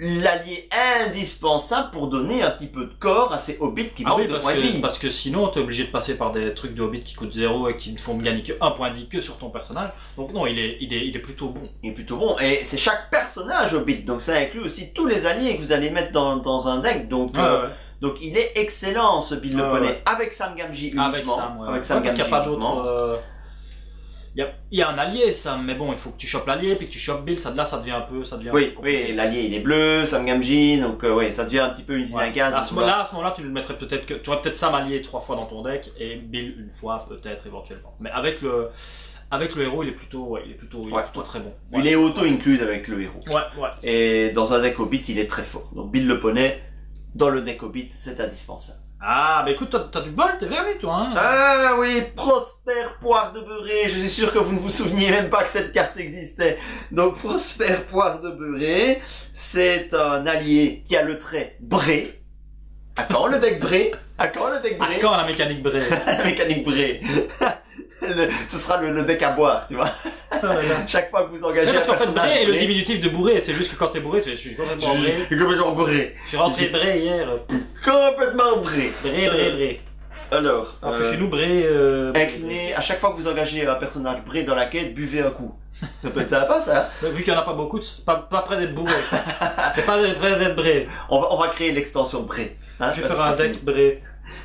l'allié indispensable pour donner un petit peu de corps à ces Hobbits qui Ah manquent oui, de parce points de vie. que sinon t'es obligé de passer par des trucs de Hobbit qui coûtent 0 et qui ne font gagner que 1 point de vie que sur ton personnage. Donc non, il est plutôt bon. Il est plutôt bon. Et c'est chaque personnage Hobbit, donc ça inclut aussi tous les alliés que vous allez mettre dans un deck. Donc, Ouais. donc il est excellent ce Bill le Ouais, poney, ouais. avec Sam Gamgee uniquement. Avec Sam, ouais. Avec Ouais, Sam parce qu'il n'y a Gamgee pas uniquement. d'autre. Il y a un allié, Sam, mais bon, il faut que tu chopes l'allié, puis que tu chopes Bill, ça devient un peu, ça devient un Oui, peu compliqué. oui, l'allié il est bleu, Sam Gamgee, donc oui, ça devient un petit peu une usine à Ouais. gaz. À ce moment-là, tu le mettrais peut-être que, tu aurais peut-être Sam allié 3 fois dans ton deck, et Bill une fois, peut-être, éventuellement. Mais avec le héros, il est plutôt très bon. Ouais. Il est auto-include avec le héros. Ouais. Et dans un deck Hobbit, il est très fort. Donc Bill le poney, dans le deck Hobbit, c'est indispensable. Ah, bah écoute, t'as du bol, t'es verni, toi, hein. Ah oui, Prosper Poire de Beurré, je suis sûr que vous ne vous souveniez même pas que cette carte existait. Donc Prosper Poire de Beurré, c'est un allié qui a le trait Bré. À quand le deck Bré? À quand le deck À Bré? quand la mécanique Bray? La mécanique Bré. Ce sera le deck à boire, tu vois. Chaque fois que vous engagez Parce un qu'en fait, personnage Bray est le Bré, diminutif de bourré, c'est juste que quand t'es bourré, je suis complètement Bray. je suis complètement Bré. Je suis rentré Bray hier. Complètement Bré. Bray. Alors, Alors que chez nous, Bray. incliné, à chaque fois que vous engagez un personnage Bré dans la quête, buvez un coup. Ça peut être sympa, ça. Vu qu'il n'y en a pas beaucoup, c'est pas près d'être bourré. C'est pas près d'être Bray. On va créer l'extension Bré. Hein, Je vais ça faire un sera deck fini. Bray.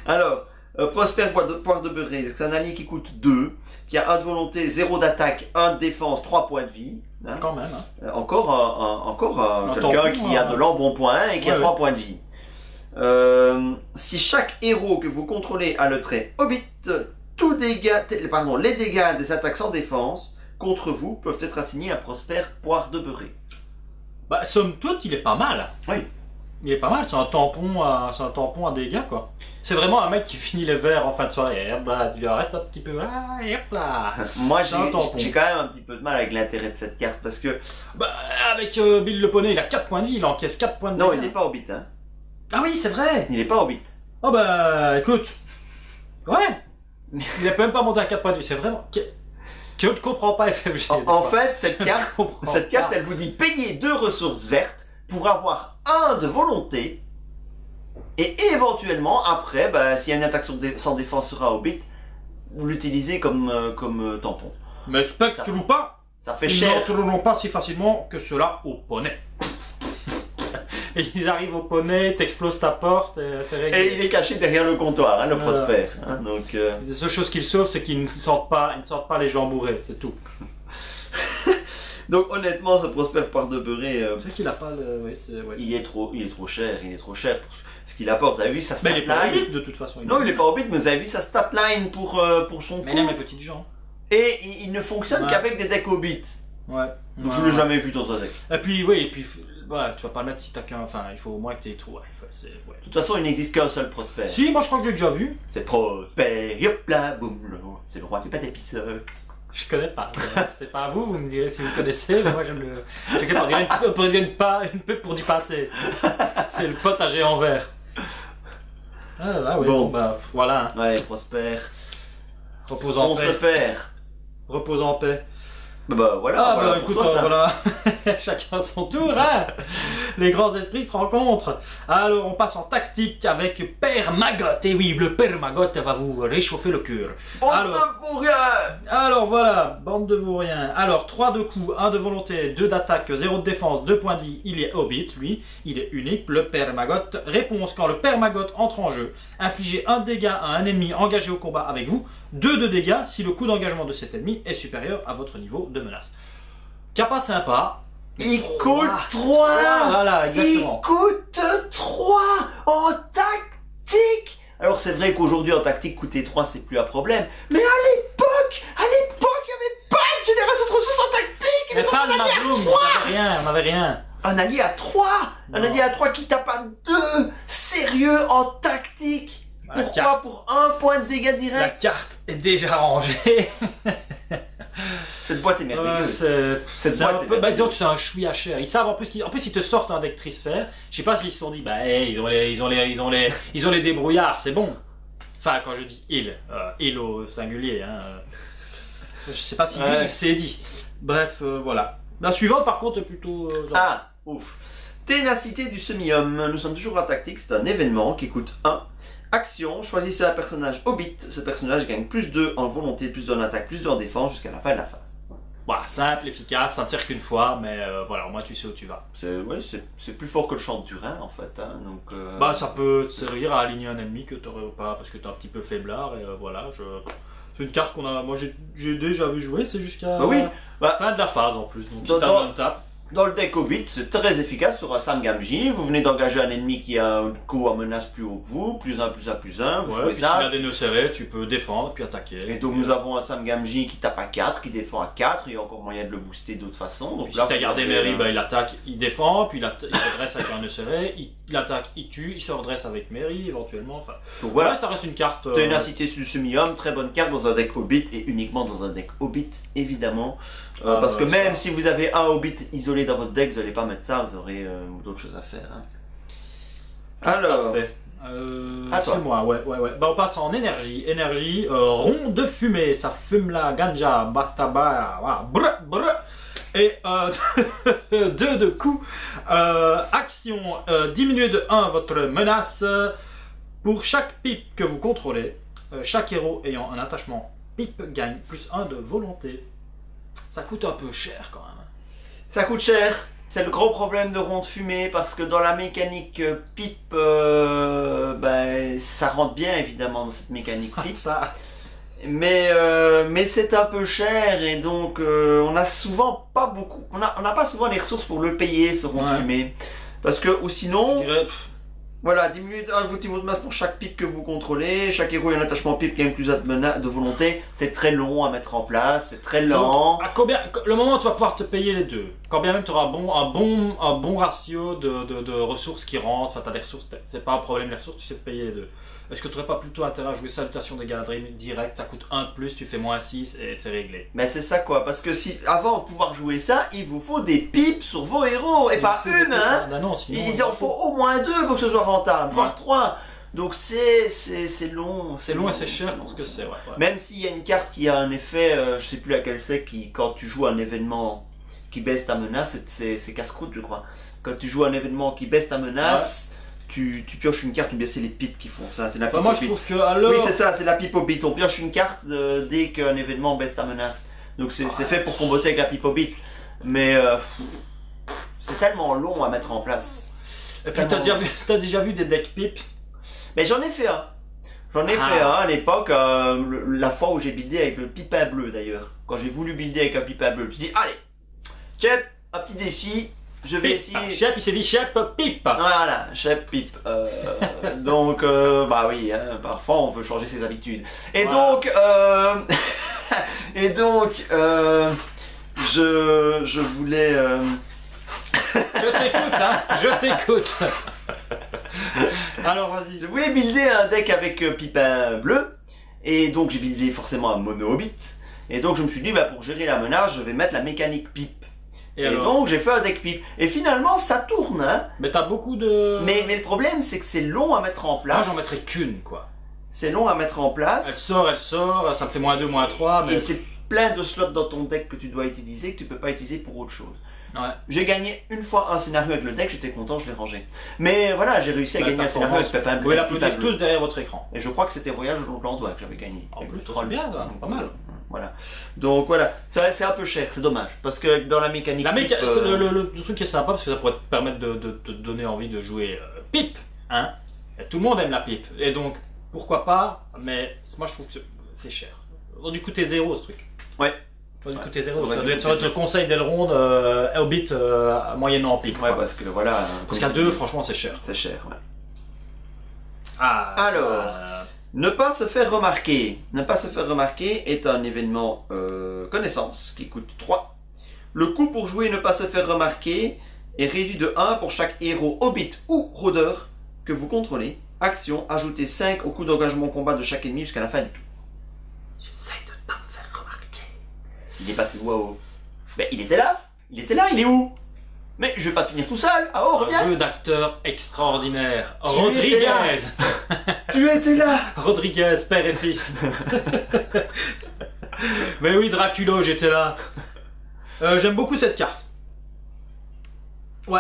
Alors, Prosper Poire de Beurré, c'est un allié qui coûte 2, qui a 1 de volonté, 0 d'attaque, 1 de défense, 3 points de vie. Hein. Quand même, hein. Encore Un quelqu'un tampon, qui a hein. de l'embonpoint et qui a Ouais, 3 points de vie. Si chaque héros que vous contrôlez a le trait Hobbit, les dégâts des attaques sans défense contre vous peuvent être assignés à Prosper Poire de Beurré. Bah, somme toute, il est pas mal. Oui. Il est pas mal, c'est un tampon à dégâts, quoi. C'est vraiment un mec qui finit les verres en fin de soirée. Et hop là, tu lui arrêtes un petit peu. Ah, et hop là. Moi, C'est un tampon. j'ai quand même un petit peu de mal avec l'intérêt de cette carte parce que Bah, avec Bill le poney, il a 4 points de vie, il encaisse 4 points de non, dégâts. il n'est pas Hobbit. Hein. Ah oui, c'est vrai. Il n'est pas Hobbit. Oh bah, écoute. Ouais. Il a même pas monté à 4 points de vie, c'est vraiment... Tu ne comprends pas FFG. En fait, cette Je ne carte, comprends cette carte, pas. elle vous dit payer 2 ressources vertes pour avoir 1 de volonté. Et éventuellement, après, bah, s'il y a une attaque sans défense sur un Hobbit, vous l'utilisez comme tampon. Mais spectre ou pas, Ça fait ils cher. n'entreront pas si facilement que cela au poney. Et ils arrivent au poney, t'explosent ta porte, et c'est réglé. Et il est caché derrière le comptoir, hein, le Voilà. Prosper. Hein, donc, La seule chose qu'ils sauvent, c'est qu'ils ne sortent pas les gens bourrés, c'est tout. Donc honnêtement, ce Prosper par de beurré, C'est vrai qu'il a pas le. Oui, c'est. Ouais. il est trop cher pour ce qu'il apporte. Vous avez vu sa Mais il est pas statline? au bit de toute façon. Non, il est pas au bit, mais vous avez vu sa statline pour son Mais coup. il aime les petits gens. Et il ne fonctionne Ouais. qu'avec des decks au bit. Ouais. Donc je l'ai jamais vu dans un deck. Et puis, oui, et puis, voilà, tu vas pas le mettre si t'as qu'un. Enfin, il faut au moins que t'aies tout. Ouais, c'est. Ouais. De toute façon, il n'existe qu'un seul Prosper. Si, moi je crois que j'ai déjà vu. C'est Prosper, yop là, boum là. C'est le roi du pâté pisseur. Je connais pas. C'est pas à vous, vous me direz si vous connaissez, mais moi j'aime le. Je sais pas, on dirait une pub pour du pâté. C'est le pote à géant vert. Ah là, oui, Bon. bon, bah voilà. Ouais, Prosper. Repose en On se paix. perd. Repose en paix. Bah voilà, Ah voilà bah pour écoute, toi, ça. voilà. Chacun son tour, hein. Les grands esprits se rencontrent. Alors on passe en tactique avec Père Maggot. Et oui, le Père Maggot va vous réchauffer le cœur. Bande Alors. de pourriens. Alors voilà, bande de vauriens. Alors 3 de coups, 1 de volonté, 2 d'attaque, 0 de défense, 2 points de vie. Il est hobbit, lui. Il est unique, le Père Maggot. Réponse, quand le Père Maggot entre en jeu, infligez 1 dégât à un ennemi engagé au combat avec vous, 2 de dégâts si le coût d'engagement de cet ennemi est supérieur à votre niveau de menace. Capa sympa. Il Trois. coûte 3. Voilà, exactement. Il coûte 3 en tactique. Alors c'est vrai qu'aujourd'hui en tactique coûter 3 c'est plus un problème. Mais à l'époque, il n'y avait pas une génération de ressources en tactique. Mais Ils ont pas de un allié à Magnum, 3. on n'avait rien. Un allié à 3. Un Non. allié à 3 qui tape à 2. Sérieux en tactique. La Pourquoi? carte. Pour 1 point de dégâts La direct. carte est déjà rangée. Cette boîte est Ouais, merveilleuse. Cette c'est un boîte est peu, bah, merveilleuse. disons que c'est un chouïa cher. Ils savent en plus ils te sortent un deck Trisphère. Je sais pas s'ils se sont dit, bah, hey, ils ont les débrouillards, c'est bon. Enfin, quand je dis il au singulier, hein. Je sais pas si lui, Ouais. il s'est dit. Bref, voilà. La suivante, par contre, est plutôt. Ah, ouf. Ténacité du semi-homme. Nous sommes toujours en tactique. C'est un événement qui coûte 1. Action, choisissez un personnage hobbit. Ce personnage gagne plus 2 en volonté, plus 2 en attaque, plus 2 en défense jusqu'à la fin de la phase. Voilà, simple, efficace, ça ne tire qu'une fois, mais voilà, au moins tu sais où tu vas. C'est plus fort que le chant de Turin en fait. Hein, donc, Bah, ça peut te servir à aligner un ennemi que t'aurais pas, parce que t'es un petit peu faiblard, et voilà, c'est une carte moi j'ai déjà vu jouer, c'est jusqu'à Bah oui, bah, fin de la phase en plus, donc Dans- si t'as dans- une tape. dans le deck hobbit, c'est très efficace sur un Sam Gamgee. Vous venez d'engager un ennemi qui a un coût en menace plus haut que vous, plus 1, plus 1, plus 1. Vous Ouais, jouez puis s'il a ça. des nœuds serrés, tu peux défendre, puis attaquer. Et donc nous avons un Sam Gamgee qui tape à 4, qui défend à 4. Il y a encore moyen de le booster d'autres façons. Donc Puis là, si t'as vous gardé avez, Mary, bah, il attaque, il défend, puis il se redresse avec un nœud serré, il attaque, il tue, il se redresse avec Mary éventuellement, enfin. donc voilà. Ouais, ça reste une carte. Ténacité du semi-homme, très bonne carte dans un deck Hobbit et uniquement dans un deck Hobbit, évidemment. Ah, parce que bah, même ça. si vous avez un Hobbit isolé dans votre deck, vous n'allez pas mettre ça, vous aurez d'autres choses à faire. Hein. Alors, Parfait. À toi. C'est moi, ouais. Bah, on passe en énergie. Énergie, rond de fumée, ça fume la ganja, bastaba, voilà, brr, brr. Et 2 de coups. Action, diminuez de 1 votre menace. Pour chaque pipe que vous contrôlez, chaque héros ayant un attachement pipe gagne plus 1 de volonté. Ça coûte un peu cher quand même. ça coûte cher. C'est le gros problème de rond de fumée parce que dans la mécanique pipe, ben, ça rentre bien évidemment dans cette mécanique pipe. Ça. Mais c'est un peu cher et donc on a souvent pas beaucoup, on n'a pas souvent les ressources pour le payer ce rond de Ouais. fumée. Parce que, ou Je sinon, dirais, voilà, diminuez votre masse pour chaque pipe que vous contrôlez, chaque héros a un attachement pipe qui gagne plus de volonté, c'est très long à mettre en place, c'est très lent. donc, à combien, le moment où tu vas pouvoir te payer les deux, quand bien même tu auras un bon ratio de ressources qui rentrent, enfin tu as des ressources, c'est pas un problème les ressources, tu sais te payer les deux. Est-ce que tu n'aurais pas plutôt intérêt à jouer Salutation des Galadrim direct, ça coûte 1 de plus, tu fais moins 6 et c'est réglé. Mais c'est ça quoi, parce que si, avant de pouvoir jouer ça, il vous faut des pipes sur vos héros, et pas une hein. Ah non, sinon, Il en faut au moins 2 pour que ce soit rentable, voire Ouais. 3. Donc c'est long. c'est long et c'est cher long, pour ce que c'est, ouais. Même s'il y a une carte qui a un effet, je sais plus laquelle c'est, qui quand tu joues un événement qui baisse ta menace, c'est casse-croûte je crois. Quand tu joues un événement qui baisse ta menace, tu pioches une carte ou bien c'est les pipes qui font ça. C'est la Enfin, pipe moi au je bit. trouve que alors... Oui c'est ça, c'est la pipe au bit. On pioche une carte dès qu'un événement baisse ta menace. Donc c'est fait pour comboter avec la pipe au bit. Mais c'est tellement long à mettre en place. Et puis t'as déjà vu des decks pipe. Mais j'en ai fait un. J'en ai fait un à l'époque, la fois où j'ai buildé avec le pipin bleu d'ailleurs. Quand j'ai voulu builder avec un pipin bleu, je me suis dit, allez, Chep, un petit défi. Je vais essayer. Chep, il s'est dit Chep, pipe. Voilà, Chep pipe. Donc, bah oui, hein, parfois on veut changer ses habitudes. Et Voilà. donc, je voulais. Je t'écoute, hein, je t'écoute. Alors, vas-y. Je voulais builder un deck avec Pipin bleu. Et donc j'ai buildé forcément un mono hobbit. Et donc je me suis dit, bah, pour gérer la menace, je vais mettre la mécanique pipe. Et alors donc j'ai fait un deck pipe. Et finalement ça tourne, hein. Mais t'as beaucoup de... Mais le problème c'est que c'est long à mettre en Moi, place. j'en mettrais qu'une, quoi. C'est long à mettre en Elle place. sort, ça me fait -2, -3, mais... Et c'est plein de slots dans ton deck que tu dois utiliser que tu peux pas utiliser pour autre chose. Ouais. J'ai gagné une fois un scénario avec le deck, j'étais content, je l'ai rangé. Mais voilà, j'ai réussi à Bah, gagner un scénario avec Pépin Vous pouvez l'applaudir tous derrière votre écran. Et je crois que c'était Voyage au long plan d'Oie que j'avais gagné. En Avec plus, le c'est troll. bien, ça, Donc, pas mal. Voilà. Donc voilà, c'est un peu cher, c'est dommage. Parce que dans la mécanique. pipe, C'est le truc qui est sympa parce que ça pourrait te permettre de te donner envie de jouer pipe, hein. Et tout le monde aime la pipe. Et donc, pourquoi pas, mais moi je trouve que c'est cher. Donc, du coup, t'es zéro ce truc. Ouais. Du coup, Ouais. t'es zéro. Ça Ça aurait doit être le conseil d'Elrond, Hobbit moyennant en pipe. Ouais, quoi. parce que voilà. Parce qu'à deux, franchement, c'est cher. c'est cher, ouais. Ah, Alors. Ne pas se faire remarquer. Ne pas se faire remarquer est un événement connaissance qui coûte 3. Le coût pour jouer ne pas se faire remarquer est réduit de 1 pour chaque héros hobbit ou rôdeur que vous contrôlez. Action, ajoutez 5 au coût d'engagement au combat de chaque ennemi jusqu'à la fin du tour. J'essaye de ne pas me faire remarquer. Il est passé où haut? Ben il était là. Il était là, il est où? Mais je vais pas finir tout seul. Ah oh, un reviens. jeu d'acteur extraordinaire. Tu étais Rodriguez. Tu étais là. Rodriguez, père et fils. Mais oui, Dracula, j'étais là. J'aime beaucoup cette carte. Ouais.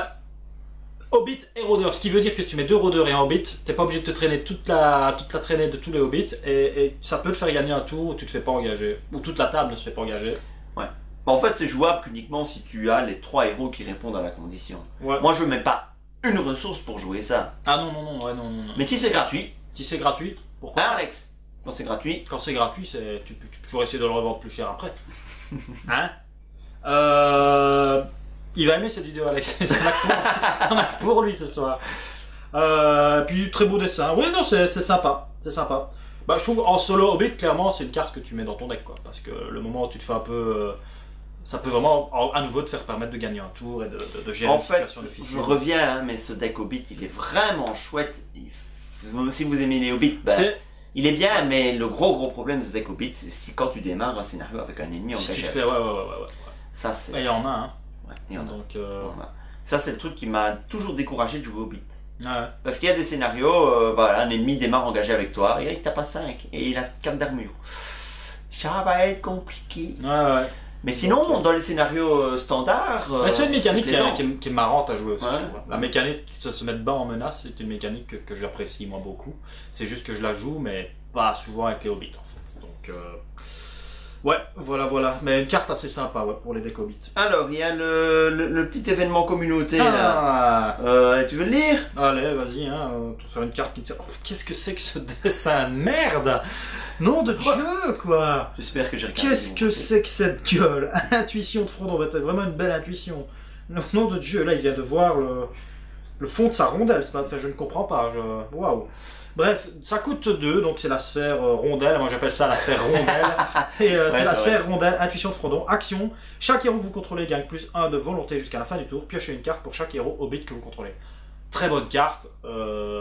Hobbit et rôdeur, ce qui veut dire que si tu mets 2 rôdeurs et un hobbit, t'es pas obligé de te traîner toute la traînée de tous les hobbits et ça peut te faire gagner un tour où tu te fais pas engager. Ou toute la table ne se fait pas engager. En fait, c'est jouable uniquement si tu as les 3 héros qui répondent à la condition. Ouais. Moi, je mets pas une ressource pour jouer ça. Ah non, non, non, ouais, non, non, non. Mais si c'est gratuit, Si c'est gratuit, pourquoi hein, Alex? Quand c'est gratuit, Quand c'est gratuit, tu peux toujours essayer de le revendre plus cher après. Hein Il va aimer cette vidéo, Alex. Il y en a que pour lui ce soir. Puis très beau dessin. Oui, non, c'est sympa. C'est sympa. Bah, je trouve en solo Hobbit, clairement, c'est une carte que tu mets dans ton deck, quoi. Parce que le moment où tu te fais un peu. Ça peut vraiment à nouveau te faire permettre de gagner un tour et de gérer en une fait, situation difficile. je reviens, hein, mais ce deck Hobbit, il est vraiment chouette. Si vous aimez les Hobbits, ben, C'est il est bien, mais le gros problème de ce deck Hobbit, c'est si quand tu démarres un scénario avec un ennemi si tu engagé. te fais. Ouais. Ça, c'est. Il y en a, hein. Ouais, il y en a. Donc. Voilà. Ça, c'est le truc qui m'a toujours découragé de jouer Hobbit. Ouais. Parce qu'il y a des scénarios, voilà, un ennemi démarre engagé avec toi, et il tape à 5, et il a 4 d'armure. Ça va être compliqué. Ouais. Mais sinon, dans les scénarios standards. Mais c'est une mécanique plaisant. qui est marrante à jouer aussi, Ouais. je trouve. La mécanique qui se met bas en menace, c'est une mécanique que j'apprécie moi beaucoup. C'est juste que je la joue, mais pas souvent avec les hobbits en fait. Donc, ouais, voilà. Mais une carte assez sympa ouais, pour les decks hobbits. Alors, il y a le petit événement communauté là. Tu veux le lire? Allez, vas-y, hein, pour faire une carte qui te... Oh, qu'est-ce que c'est que ce dessin? Merde! Nom de Dieu, quoi! J'espère que j'ai regardé. Qu'est-ce que c'est que cette gueule? Intuition de Frodon, vraiment une belle intuition. Nom de Dieu, là il vient de voir le fond de sa rondelle, c'est pas... enfin, je ne comprends pas. Waouh! Bref, ça coûte 2, donc c'est la sphère rondelle, moi j'appelle ça la sphère rondelle. Et c'est la sphère rondelle, intuition de Frodon, action. Chaque héros que vous contrôlez gagne +1 de volonté jusqu'à la fin du tour, piochez une carte pour chaque héros hobbit que vous contrôlez. Très bonne carte,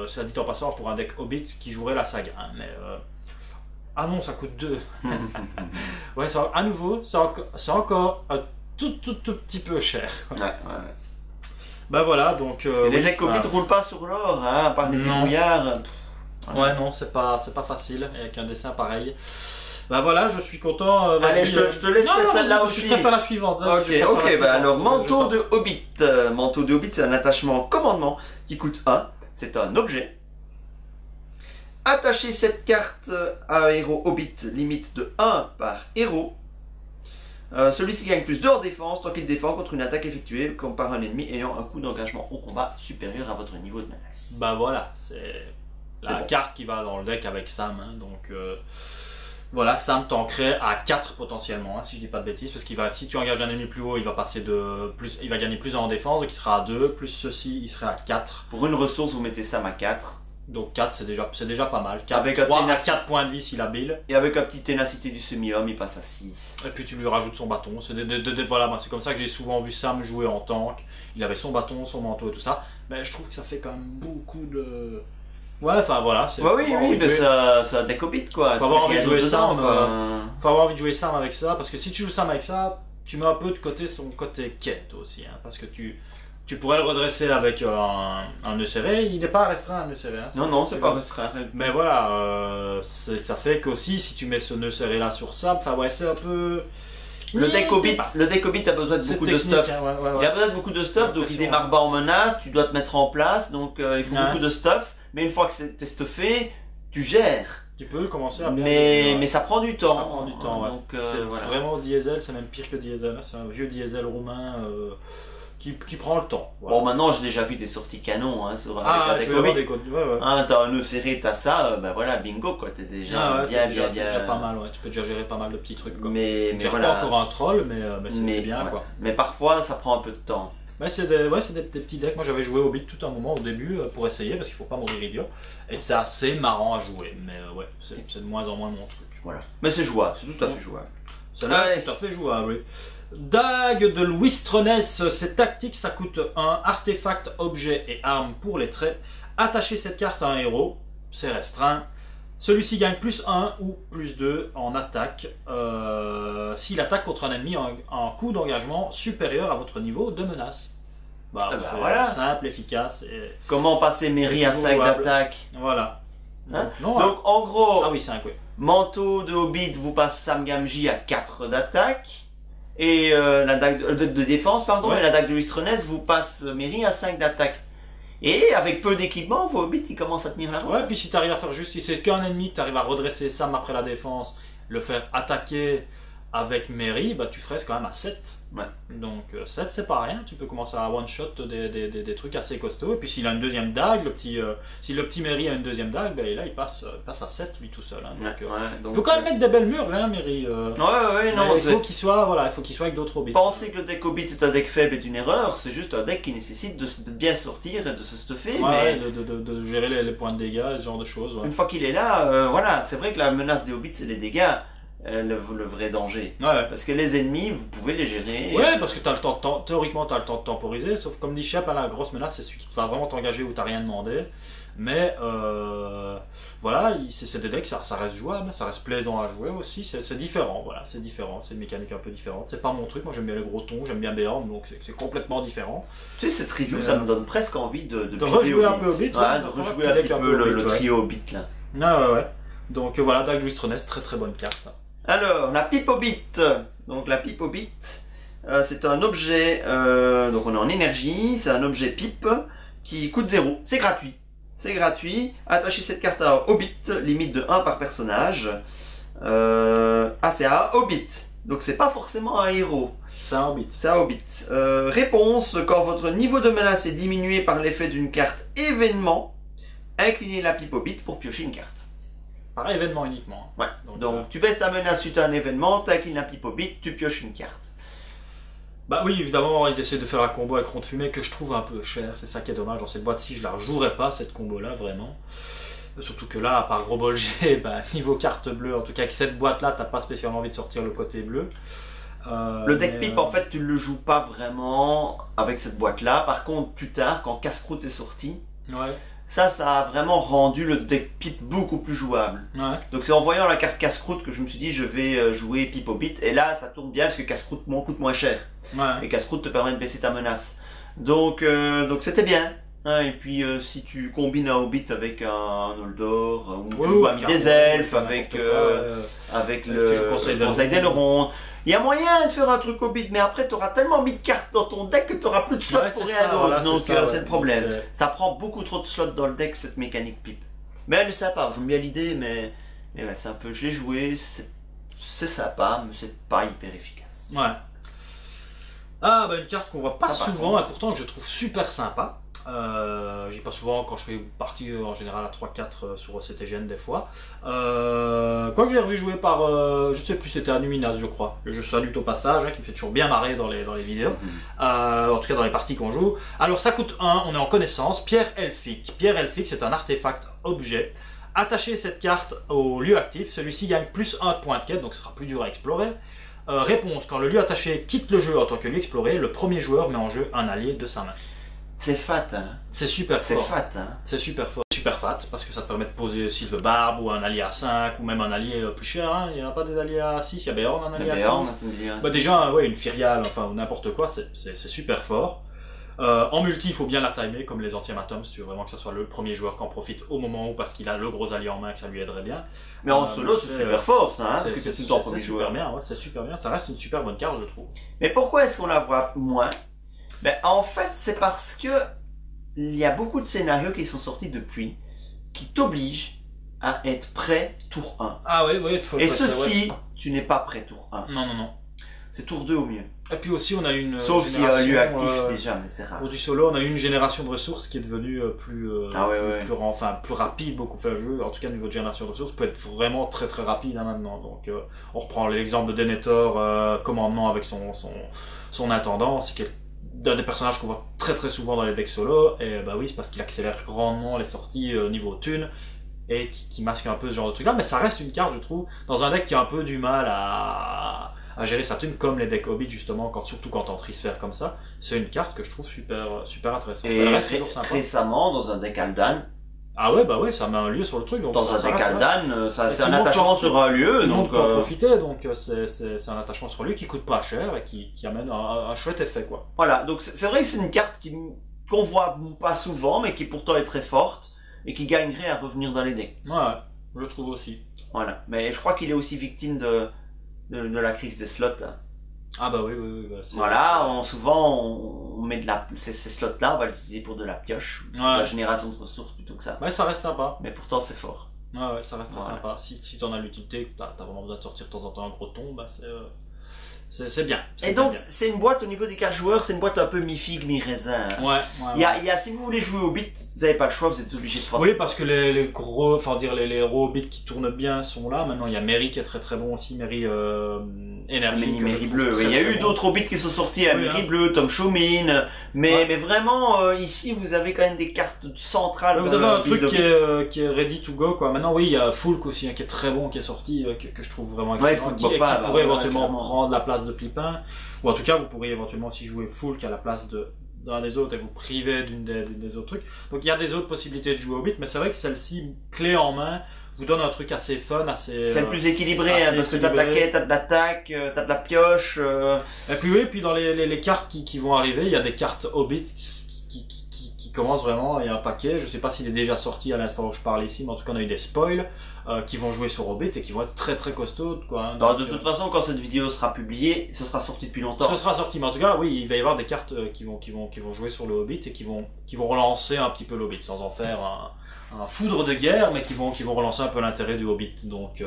c'est dit en passant pour un deck hobbit qui jouerait la saga. Hein, mais ah non, ça coûte 2. Ouais, à nouveau, c'est encore un tout petit peu cher. Ouais. Bah voilà, donc... Et les oui, decks Hobbit ne roulent pas sur l'or, hein, à part des Non. débrouillards. Ouais, non, c'est pas facile avec un dessin pareil. Bah voilà, je suis content. Allez, je te laisse faire celle-là aussi. Je préfère la suivante. Ok, bah alors, manteau de Hobbit. Manteau de Hobbit, c'est un attachement commandement qui coûte 1. C'est un objet. Attachez cette carte à un héros Hobbit, limite de 1 par héros. Celui-ci gagne +2 en défense tant qu'il défend contre une attaque effectuée comme par un ennemi ayant un coût d'engagement au combat supérieur à votre niveau de menace. Bah voilà, c'est la bon. carte qui va dans le deck avec Sam, hein, donc Voilà, Sam tankerait à 4 potentiellement, hein, si je dis pas de bêtises, parce qu'il va, si tu engages un ennemi plus haut, il va passer de plus, il va gagner plus en défense, donc il sera à 2, plus ceci, il serait à 4. Pour une ressource, vous mettez Sam à 4. Donc 4, c'est déjà pas mal. 4, Avec 3 un à 4 points de vie s'il a Bill. Et avec la petite ténacité du semi-homme, il passe à 6. Et puis tu lui rajoutes son bâton. Voilà, moi, c'est comme ça que j'ai souvent vu Sam jouer en tank. Il avait son bâton, son manteau et tout ça. Mais je trouve que ça fait quand même beaucoup de... Ouais, enfin voilà. Bah oui, mais ça décopite quoi. Faut avoir envie de jouer Sam. Sam. Faut avoir envie de jouer Sam avec ça. Parce que si tu joues Sam avec ça, tu mets un peu de côté son côté quête aussi. Hein, parce que tu pourrais le redresser avec un nœud serré. Il n'est pas restreint un nœud serré. Hein, non, c'est pas restreint. Mais voilà, ça fait qu'aussi si tu mets ce nœud serré là sur Sam, enfin ouais, c'est un peu. Le deck Hobbit a besoin de beaucoup de stuff. Hein, ouais. Il a besoin de beaucoup de stuff, donc il démarre bas en menace, tu dois te mettre en place, donc il faut beaucoup de stuff. Mais une fois que c'est stuffé, tu gères. Tu peux commencer à bien. Mais ça prend du temps. Ça prend du temps, ouais. Donc, c'est voilà. vraiment diesel, c'est même pire que diesel. C'est un vieux diesel roumain qui prend le temps. Voilà. Bon, maintenant j'ai déjà vu des sorties canons hein, sur avec des Hobbit. Ouais. Hein, t'as un nœud serré, t'as ça, ben voilà, bingo quoi, t'es déjà bien. Déjà pas mal, ouais. Tu peux déjà gérer pas mal de petits trucs. Quoi. Mais tu voilà. pas encore un troll, mais c'est bien ouais. quoi. Mais parfois ça prend un peu de temps. Ouais, c'est des petits decks. Moi j'avais joué Hobbit tout un moment au début pour essayer parce qu'il faut pas mourir idiot. Et c'est assez marrant à jouer, mais ouais, c'est de moins en moins mon truc. Voilà. Mais c'est jouable, c'est tout à fait jouable. C'est tout à fait jouable, oui. Dague de Louis Stronès, c'est tactique, ça coûte un artefact, objet et arme pour les traits. Attachez cette carte à un héros, c'est restreint. Celui-ci gagne plus 1 ou plus 2 en attaque s'il attaque contre un ennemi en coup d'engagement supérieur à votre niveau de menace. C'est voilà. Simple, efficace. Et comment passer Mairie à 5 d'attaque? Voilà. Hein? Donc en gros, ah oui, 5, oui. Manteau de Hobbit vous passe Sam Gamgee à 4 d'attaque. Et la dague de défense, pardon, ouais. Et la dague de Listreness vous passe Mairie à 5 d'attaque. Et avec peu d'équipement, vos Hobbits ils commencent à tenir la route. Ouais, puis si tu arrives à faire juste, si c'est qu'un ennemi, tu arrives à redresser Sam après la défense, le faire attaquer avec Mairie, bah tu fresses quand même à 7. Ouais. Donc 7 c'est pas rien, tu peux commencer à one-shot des trucs assez costauds. Et puis s'il a une deuxième dague, si le petit Mairie a une deuxième dague, bah, là il passe à 7 lui tout seul. Hein. Donc, il faut quand même mettre des belles murges, hein, Mairie. Ouais, non. Il faut qu'il soit avec d'autres Hobbits. Penser que le deck Hobbit est un deck faible est une erreur, c'est juste un deck qui nécessite de bien sortir et de se stuffer. Ouais, de gérer les points de dégâts, ce genre de choses. Ouais. Une fois qu'il est là, voilà, c'est vrai que la menace des Hobbits c'est les dégâts. Le vrai danger. Ouais. Parce que les ennemis, vous pouvez les gérer. Ouais, parce que théoriquement, tu as le temps de temporiser, sauf comme dit Shep, la grosse menace, c'est celui qui te va vraiment t'engager où tu n'as rien demandé. Mais voilà, c'est des decks, ça reste jouable, ça reste plaisant à jouer aussi, c'est différent, voilà, c'est différent, c'est une mécanique un peu différente. C'est pas mon truc, moi j'aime bien les gros tons, j'aime bien Béorn, donc c'est complètement différent. Tu sais, cette review, ça me donne presque envie de rejouer un peu Hobbit, de rejouer un petit peu le trio Hobbit là. Ouais. Donc voilà, Dague Louis Stronès, très bonne carte. Alors, la pipe Hobbit. Donc la pipe Hobbit, c'est un objet, donc on est en énergie, c'est un objet pipe qui coûte 0. C'est gratuit. C'est gratuit. Attachez cette carte à Hobbit, limite de 1 par personnage. C'est un Hobbit. Donc c'est pas forcément un héros. C'est un Hobbit. C'est un Hobbit. Réponse, quand votre niveau de menace est diminué par l'effet d'une carte événement, inclinez la pipe Hobbit pour piocher une carte. Par événement uniquement. Ouais. Donc tu baisses ta menace suite à un événement, t'inclines la pipe Hobbit, tu pioches une carte. Bah oui, évidemment, ils essaient de faire la combo avec Rond de Fumée que je trouve un peu cher, c'est ça qui est dommage. Dans cette boîte-ci, je la rejouerai pas, cette combo-là, vraiment. Surtout que là, à part Gros Bol G, bah, niveau carte bleue, en tout cas avec cette boîte-là, t'as pas spécialement envie de sortir le côté bleu. Le deck pipe, en fait, tu le joues pas vraiment avec cette boîte-là. Par contre, plus tard, quand Casse-Croûte est sorti, ouais. Ça a vraiment rendu le deck pipe beaucoup plus jouable. Ouais. Donc c'est en voyant la carte Casse-Croûte que je me suis dit je vais jouer pipe Hobbit. Et là ça tourne bien parce que Casse-Croûte coûte moins cher. Ouais. Et Casse-Croûte te permet de baisser ta menace. Donc c'était bien. Hein, et puis si tu combines un Hobbit avec un Noldor, ou tu joues avec des elfes, avec le conseil d'Elrond. Il y a moyen de faire un truc Hobbit, mais après tu auras tellement mis de cartes dans ton deck que tu auras plus de slots pour rien d'autre. Voilà, donc c'est le problème. Ça prend beaucoup trop de slots dans le deck cette mécanique pipe. Mais elle est sympa, j'aime bien l'idée, mais ouais, c'est un peu. Je l'ai joué, c'est sympa, mais c'est pas hyper efficace. Ouais. Ah bah une carte qu'on voit pas souvent et pourtant que je trouve super sympa. Je dis pas souvent quand je fais une partie en général à 3-4 sur CTGN des fois. Quoi quoi que j'ai revu jouer par, je sais plus, c'était Anuminas, je crois. Je salue au passage, hein, qui me fait toujours bien marrer dans les vidéos. En tout cas dans les parties qu'on joue. Alors ça coûte 1, on est en connaissance. Pierre Elphique. Pierre Elphique, c'est un artefact objet. Attachez cette carte au lieu actif. Celui-ci gagne plus 1 de points de quête, donc ce sera plus dur à explorer. Réponse, quand le lieu attaché quitte le jeu en tant que lieu exploré, le premier joueur met en jeu un allié de sa main. C'est fat, hein. C'est super fort. C'est fat, hein. C'est super fort. Super fat, parce que ça te permet de poser Sylvebarbe ou un allié à 5, ou même un allié plus cher, hein. Il n'y en a pas des alliés à 6, il y a Béorn, un allié à 6. Bah déjà, ouais, une Firiale, enfin, ou n'importe quoi, c'est super fort. En multi, il faut bien la timer, comme les anciens Atoms, si tu veux vraiment que ce soit le premier joueur qui en profite au moment où, parce qu'il a le gros allié en main, que ça lui aiderait bien. Mais en solo, c'est super fort, ça, hein, parce que c'est tout le temps premier joueur. C'est super bien, ouais, c'est super bien, ça reste une super bonne carte, je trouve. Mais pourquoi est-ce qu'on la voit moins? Ben, en fait, c'est parce que il y a beaucoup de scénarios qui sont sortis depuis, qui t'obligent à être prêt tour 1. Ah oui, oui, il faut. Et ceci, tu n'es pas prêt tour 1. Non, non, non. C'est tour 2 au mieux. Et puis aussi, on a une sauf s'il y a un lieu actif déjà, mais c'est rare. Pour du solo, on a eu une génération de ressources qui est devenue plus rapide, beaucoup fait le jeu. En tout cas, au niveau de génération de ressources, peut être vraiment très très rapide hein, maintenant. Donc, on reprend l'exemple de Denethor, commandement avec son intendant, c'est d'un des personnages qu'on voit très très souvent dans les decks solo. Et bah oui, c'est parce qu'il accélère grandement les sorties niveau thune et qui masque un peu ce genre de truc là. Mais ça reste une carte, je trouve, dans un deck qui a un peu du mal à gérer sa thune, comme les decks Hobbit justement, surtout quand on trisphère comme ça. C'est une carte que je trouve super intéressante. Et récemment, dans un deck Aldan. Ah ouais, bah ouais, ça met un lieu sur le truc. Donc dans un deck Aldan, c'est un attachement sur un lieu. Tout le monde peut en profiter, donc c'est un attachement sur un lieu qui coûte pas cher et qui amène un chouette effet, quoi. Voilà, donc c'est vrai que c'est une carte qu'on voit pas souvent, mais qui pourtant est très forte et qui gagnerait à revenir dans les decks. Ouais, je trouve aussi. Voilà, mais je crois qu'il est aussi victime de la crise des slots. Hein. Ah bah oui. Bah, voilà, souvent on met ces slots-là, on va les utiliser pour de la pioche, pour de la génération de ressources plutôt que ça. Ouais, ça reste sympa. Mais pourtant c'est fort. Ouais, ça reste très sympa. Si t'en as l'utilité, t'as vraiment besoin de sortir de temps en temps un gros ton, bah c'est bien. Et donc c'est une boîte au niveau des cartes joueurs, c'est une boîte un peu mi-figue, mi-raisin. Ouais. Il y a, si vous voulez jouer au Hobbit, vous n'avez pas le choix, vous êtes obligé de prendre. Oui, parce que les gros, enfin dire les héros Hobbit qui tournent bien sont là. Maintenant il y a Merry qui est très très bon aussi, Merry énergie. Merry bleu. Il y a eu d'autres Hobbits qui sont sortis à Merry bleu, Tom Showmin, mais vraiment ici vous avez quand même des cartes centrales. Vous avez un truc qui est ready to go quoi. Maintenant oui, il y a Fulk aussi hein, qui est très bon, qui est sorti, que je trouve vraiment excellent, qui pourrait éventuellement prendre la place de Pippin, ou en tout cas vous pourriez éventuellement aussi jouer Fulk à la place d'un des autres et vous priver d'une des autres trucs. Donc il y a des autres possibilités de jouer Hobbit, mais c'est vrai que celle-ci, clé en main, vous donne un truc assez fun, assez... C'est le plus équilibré, hein, parce que t'as de la quête, t'as de l'attaque, t'as de la pioche... Et puis oui, puis dans les cartes qui vont arriver, il y a des cartes Hobbit qui commencent vraiment, il y a un paquet, je sais pas s'il est déjà sorti à l'instant où je parle ici, mais en tout cas on a eu des spoils qui vont jouer sur Hobbit et qui vont être très très costauds quoi. Hein, donc, de toute façon, quand cette vidéo sera publiée, ce sera sorti depuis longtemps. Ce sera sorti, mais en tout cas, oui, il va y avoir des cartes qui vont jouer sur le Hobbit et qui vont relancer un petit peu le Hobbit, sans en faire un foudre de guerre, mais qui vont relancer un peu l'intérêt du Hobbit. Donc,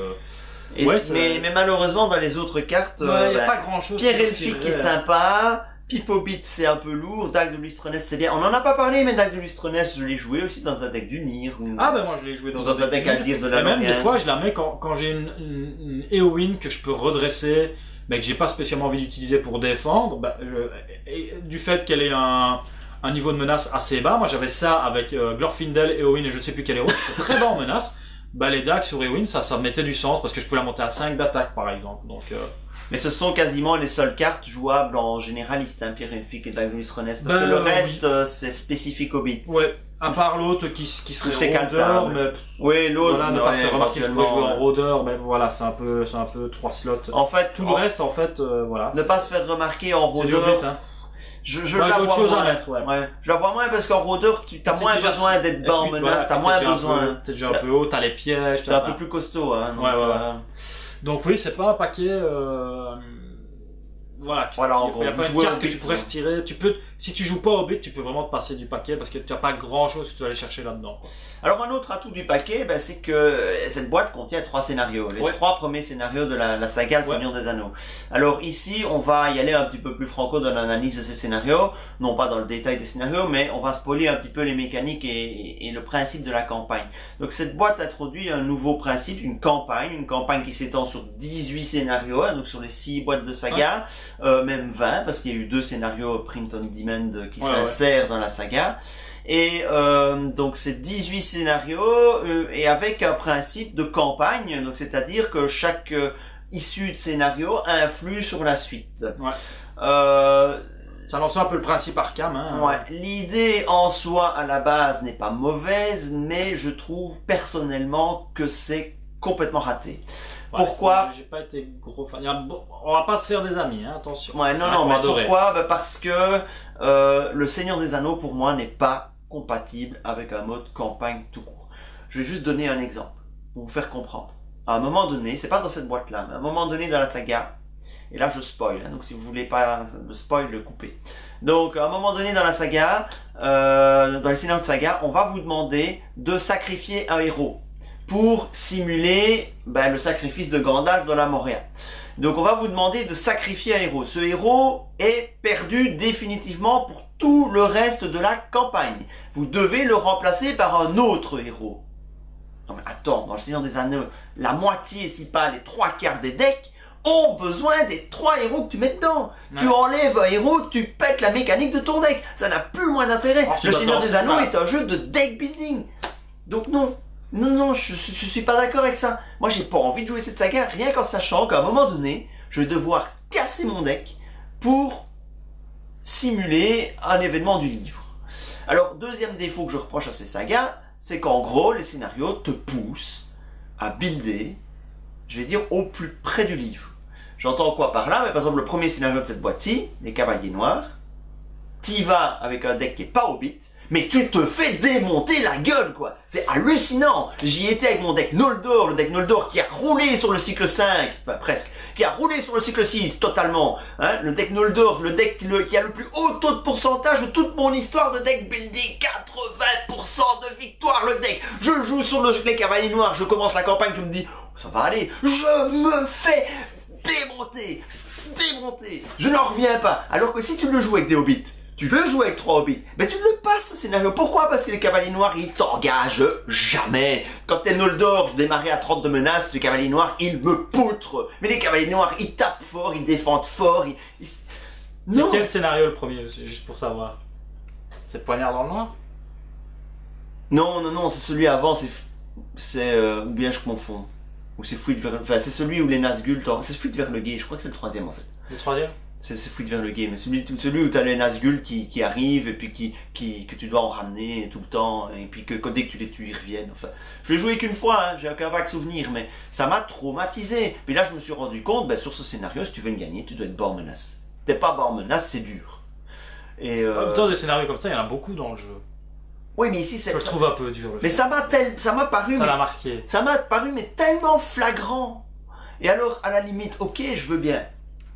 mais malheureusement, dans les autres cartes, y a pas grand chose. Pierre Elphique qui est sympa, Pip Hobbit c'est un peu lourd, Dague de Lustronès c'est bien. On en a pas parlé, mais Dague de Lustronès, je l'ai joué aussi dans un deck d'Unir. Ah ben moi je l'ai joué dans un deck Aldir de la Lorient. Et même des fois je la mets quand j'ai une Éowyn que je peux redresser, mais que j'ai pas spécialement envie d'utiliser pour défendre, du fait qu'elle ait un niveau de menace assez bas. Moi j'avais ça avec Glorfindel, Éowyn et je ne sais plus quel héros, c'était très bas en menace. Les decks sur Éowyn, ça mettait du sens parce que je pouvais la monter à 5 d'attaque par exemple. Donc, mais ce sont quasiment les seules cartes jouables en généraliste, hein, Pierre Elphique et Dagnus Rennes, parce que le reste c'est spécifique Hobbit. Ouais, à part l'autre qui serait rôdeur, mais... Oui, l'autre, voilà, ne pas se faire remarquer que tu peux jouer en rôdeur, mais voilà, c'est un peu 3 slots. En fait, tout le reste, en fait, voilà. Ne pas se faire remarquer en rôdeur. C'est du Hobbit, hein. Je la vois chose moins. À mettre, ouais. Je la vois moins parce qu'en rôdeur, t'as moins besoin d'être bas en menace, t'as moins besoin. T'es déjà un peu haut, t'as les pièges, t'es un peu plus costaud, hein. Donc, donc oui, c'est pas un paquet, Voilà, Voilà, en il gros, n'y a vous pas une jouez carte au que bit, tu pourrais ouais. retirer. Si tu joues pas au bit, tu peux vraiment te passer du paquet parce que tu n'as pas grand chose que tu vas aller chercher là-dedans. Alors un autre atout du paquet, ben, c'est que cette boîte contient 3 scénarios. Les 3 premiers scénarios de la saga Le Seigneur des Anneaux. Alors ici, on va y aller un petit peu plus franco dans l'analyse de ces scénarios. Non pas dans le détail des scénarios, mais on va spoiler un petit peu les mécaniques et le principe de la campagne. Donc cette boîte introduit un nouveau principe, une campagne qui s'étend sur 18 scénarios, hein, donc sur les 6 boîtes de saga, même 20, parce qu'il y a eu 2 scénarios print on demand qui s'insèrent dans la saga. Et donc c'est 18 scénarios et avec un principe de campagne, donc c'est-à-dire que chaque issue de scénario influe sur la suite. Ça lance un peu le principe Arkham. Hein. Ouais. L'idée en soi à la base n'est pas mauvaise, mais je trouve personnellement que c'est complètement raté. Pourquoi? J'ai pas été gros fan. On va pas se faire des amis, hein, attention. Ouais, non, mais pourquoi? Ben parce que le Seigneur des Anneaux pour moi n'est pas compatible avec un mode campagne tout court. Je vais juste donner un exemple pour vous faire comprendre. À un moment donné, c'est pas dans cette boîte-là, mais à un moment donné dans la saga, et là je spoil, hein, donc si vous voulez pas le spoil, le coupez. Donc à un moment donné dans la saga, dans les scénarios de saga, on va vous demander de sacrifier un héros pour simuler le sacrifice de Gandalf dans la Moria. Donc on va vous demander de sacrifier un héros. Ce héros est perdu définitivement pour tout le reste de la campagne. Vous devez le remplacer par un autre héros. Non mais attends, dans le Seigneur des Anneaux, la moitié, si pas les 3/4 des decks ont besoin des 3 héros que tu mets dedans. Ouais. Tu enlèves un héros, tu pètes la mécanique de ton deck. Ça n'a plus le moins d'intérêt. Le Seigneur des Anneaux est un jeu de deck building. Donc non. Non, je suis pas d'accord avec ça. Moi, j'ai pas envie de jouer cette saga, rien qu'en sachant qu'à un moment donné, je vais devoir casser mon deck pour simuler un événement du livre. Alors, deuxième défaut que je reproche à ces sagas, c'est qu'en gros, les scénarios te poussent à builder, je vais dire, au plus près du livre. J'entends quoi par là? Mais par exemple, le premier scénario de cette boîte-ci, les Cavaliers Noirs, t'y vas avec un deck qui est pas au bit, mais tu te fais démonter la gueule, quoi. C'est hallucinant. J'y étais avec mon deck Noldor, le deck Noldor qui a roulé sur le cycle 5, enfin presque, qui a roulé sur le cycle 6 totalement. Hein, le deck Noldor, le deck qui a le plus haut taux de pourcentage de toute mon histoire de deck building, 80% de victoire le deck. Je joue sur les Cavaliers Noirs, je commence la campagne, je me dis, oh, ça va aller. Je me fais démonter. Je n'en reviens pas. Alors que si tu le joues avec des hobbits, tu le joues avec 3 hobbits, mais tu le passes ce scénario. Pourquoi? Parce que les Cavaliers Noirs, ils t'engagent jamais. Quand t'es Noldor, je démarrais à 30 de menaces, les Cavaliers Noirs, ils me poutrent. Mais les Cavaliers Noirs, ils tapent fort, ils défendent fort. C'est quel scénario le premier, juste pour savoir? C'est le poignard dans le noir? Non, c'est celui avant, ou bien je confonds. Ou c'est Fuite vers... Enfin, c'est celui où les Nazgûl... C'est Fuite vers le guet, je crois que c'est le troisième en fait. Le troisième? C'est Fuite vers le guet, mais celui où t'as les Nazgûl qui arrivent et puis que tu dois en ramener tout le temps, et puis que dès que tu les tues, ils reviennent. Enfin, je l'ai joué qu'une fois, hein, j'ai aucun vague souvenir, mais ça m'a traumatisé. Puis là, je me suis rendu compte, sur ce scénario, si tu veux le gagner, tu dois être bord menace. T'es pas bord menace, c'est dur. Et en même temps, des scénarios comme ça, il y en a beaucoup dans le jeu. Oui, mais ici, je le trouve un peu dur. Mais ça m'a paru... Ça l'a marqué. Ça m'a paru, mais tellement flagrant. Et alors, à la limite, ok, je veux bien.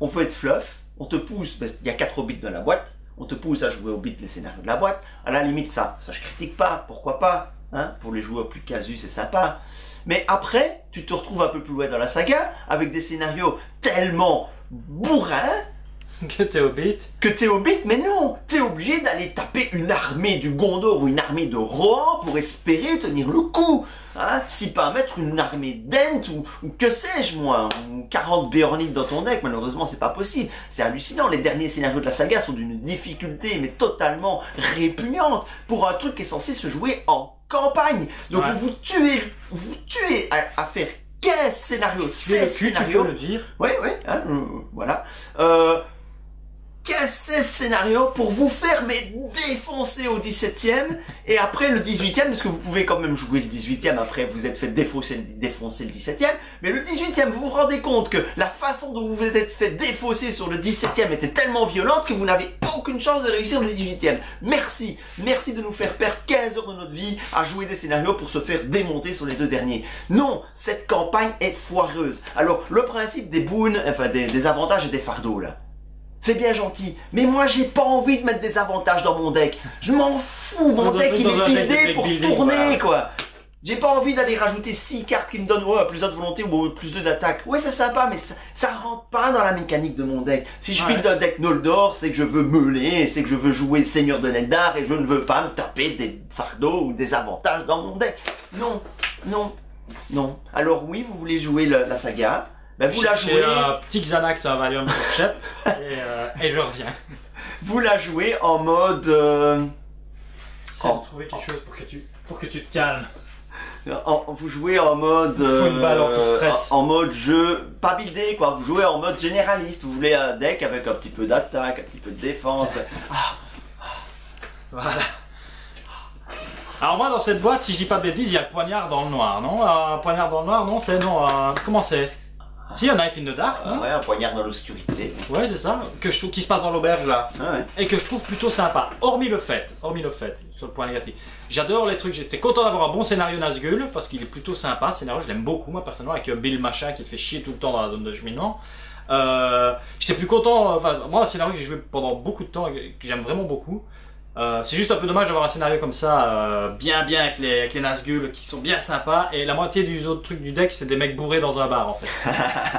On fait être fluff, on te pousse, il y a 4 hobbits dans la boîte, on te pousse à jouer au bit les scénarios de la boîte. À la limite, ça je critique pas, pourquoi pas, hein, pour les joueurs plus casus, c'est sympa. Mais après, tu te retrouves un peu plus loin dans la saga, avec des scénarios tellement bourrins, que t'es hobbit, mais non, t'es obligé d'aller taper une armée du Gondor ou une armée de Rohan pour espérer tenir le coup. Hein, si pas mettre une armée d'Ent ou que sais-je moi, ou 40 Béornites dans ton deck, malheureusement c'est pas possible. C'est hallucinant, les derniers scénarios de la saga sont d'une difficulté mais totalement répugnante pour un truc qui est censé se jouer en campagne. Donc vous tuez à faire 15 scénarios, 16 scénarios. Tu peux le dire. Oui, hein, voilà. 16 scénarios pour vous faire défoncer au 17ème et après le 18ème, parce que vous pouvez quand même jouer le 18ème, après vous êtes fait défoncer le 17ème, mais le 18ème, vous vous rendez compte que la façon dont vous vous êtes fait défausser sur le 17ème était tellement violente que vous n'avez aucune chance de réussir le 18ème. Merci de nous faire perdre 15 heures de notre vie à jouer des scénarios pour se faire démonter sur les 2 derniers. Non, cette campagne est foireuse. Alors, le principe des boons, enfin des avantages et des fardeaux là. c'est bien gentil, mais moi j'ai pas envie de mettre des avantages dans mon deck. Je m'en fous, mon deck il est buildé pour tourner quoi. J'ai pas envie d'aller rajouter 6 cartes qui me donnent plus 1 de volonté ou plus 2 d'attaque. Ouais, c'est sympa, mais ça rentre pas dans la mécanique de mon deck. Si je build un deck Noldor, c'est que je veux meuler, c'est que je veux jouer Seigneur de Neldar et je ne veux pas me taper des fardeaux ou des avantages dans mon deck. Non, non, non. Alors oui, vous voulez jouer la saga, ben vous la jouez... petit Xanax à Valium pour Shep et je reviens. Vous la jouez en mode... J'ai trouvé quelque chose pour que tu te calmes. Vous jouez en mode une balle anti-stress. En mode jeu pas buildé quoi, vous jouez en mode généraliste, vous voulez un deck avec un petit peu d'attaque, un petit peu de défense. Voilà. Alors moi dans cette boîte, si je dis pas de bêtises, il y a le poignard dans le noir, non? Un poignard dans le noir, non? C'est non. Comment c'est? Si, un knife in the dark, non? Ouais, un poignard dans l'obscurité. Ouais, c'est ça, que je trouve qui se passe dans l'auberge là. Ah ouais. Et que je trouve plutôt sympa. Hormis le fait, sur le point négatif. J'adore les trucs, j'étais content d'avoir un bon scénario Nazgûl, parce qu'il est plutôt sympa. Ce scénario, je l'aime beaucoup, moi, personnellement, avec Bill Machin qui fait chier tout le temps dans la zone de cheminement. J'étais plus content, enfin, moi, un scénario que j'ai joué pendant beaucoup de temps, et que j'aime vraiment beaucoup. C'est juste un peu dommage d'avoir un scénario comme ça, bien avec les Nazgûl qui sont bien sympas, et la moitié des autres trucs du deck c'est des mecs bourrés dans un bar en fait.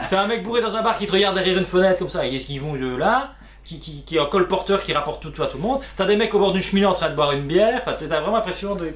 T'as un mec bourré dans un bar qui te regarde derrière une fenêtre comme ça, et qui vont de là, qui est un colporteur qui rapporte tout à tout le monde. T'as des mecs au bord d'une cheminée en train de boire une bière, enfin, t'as vraiment l'impression de...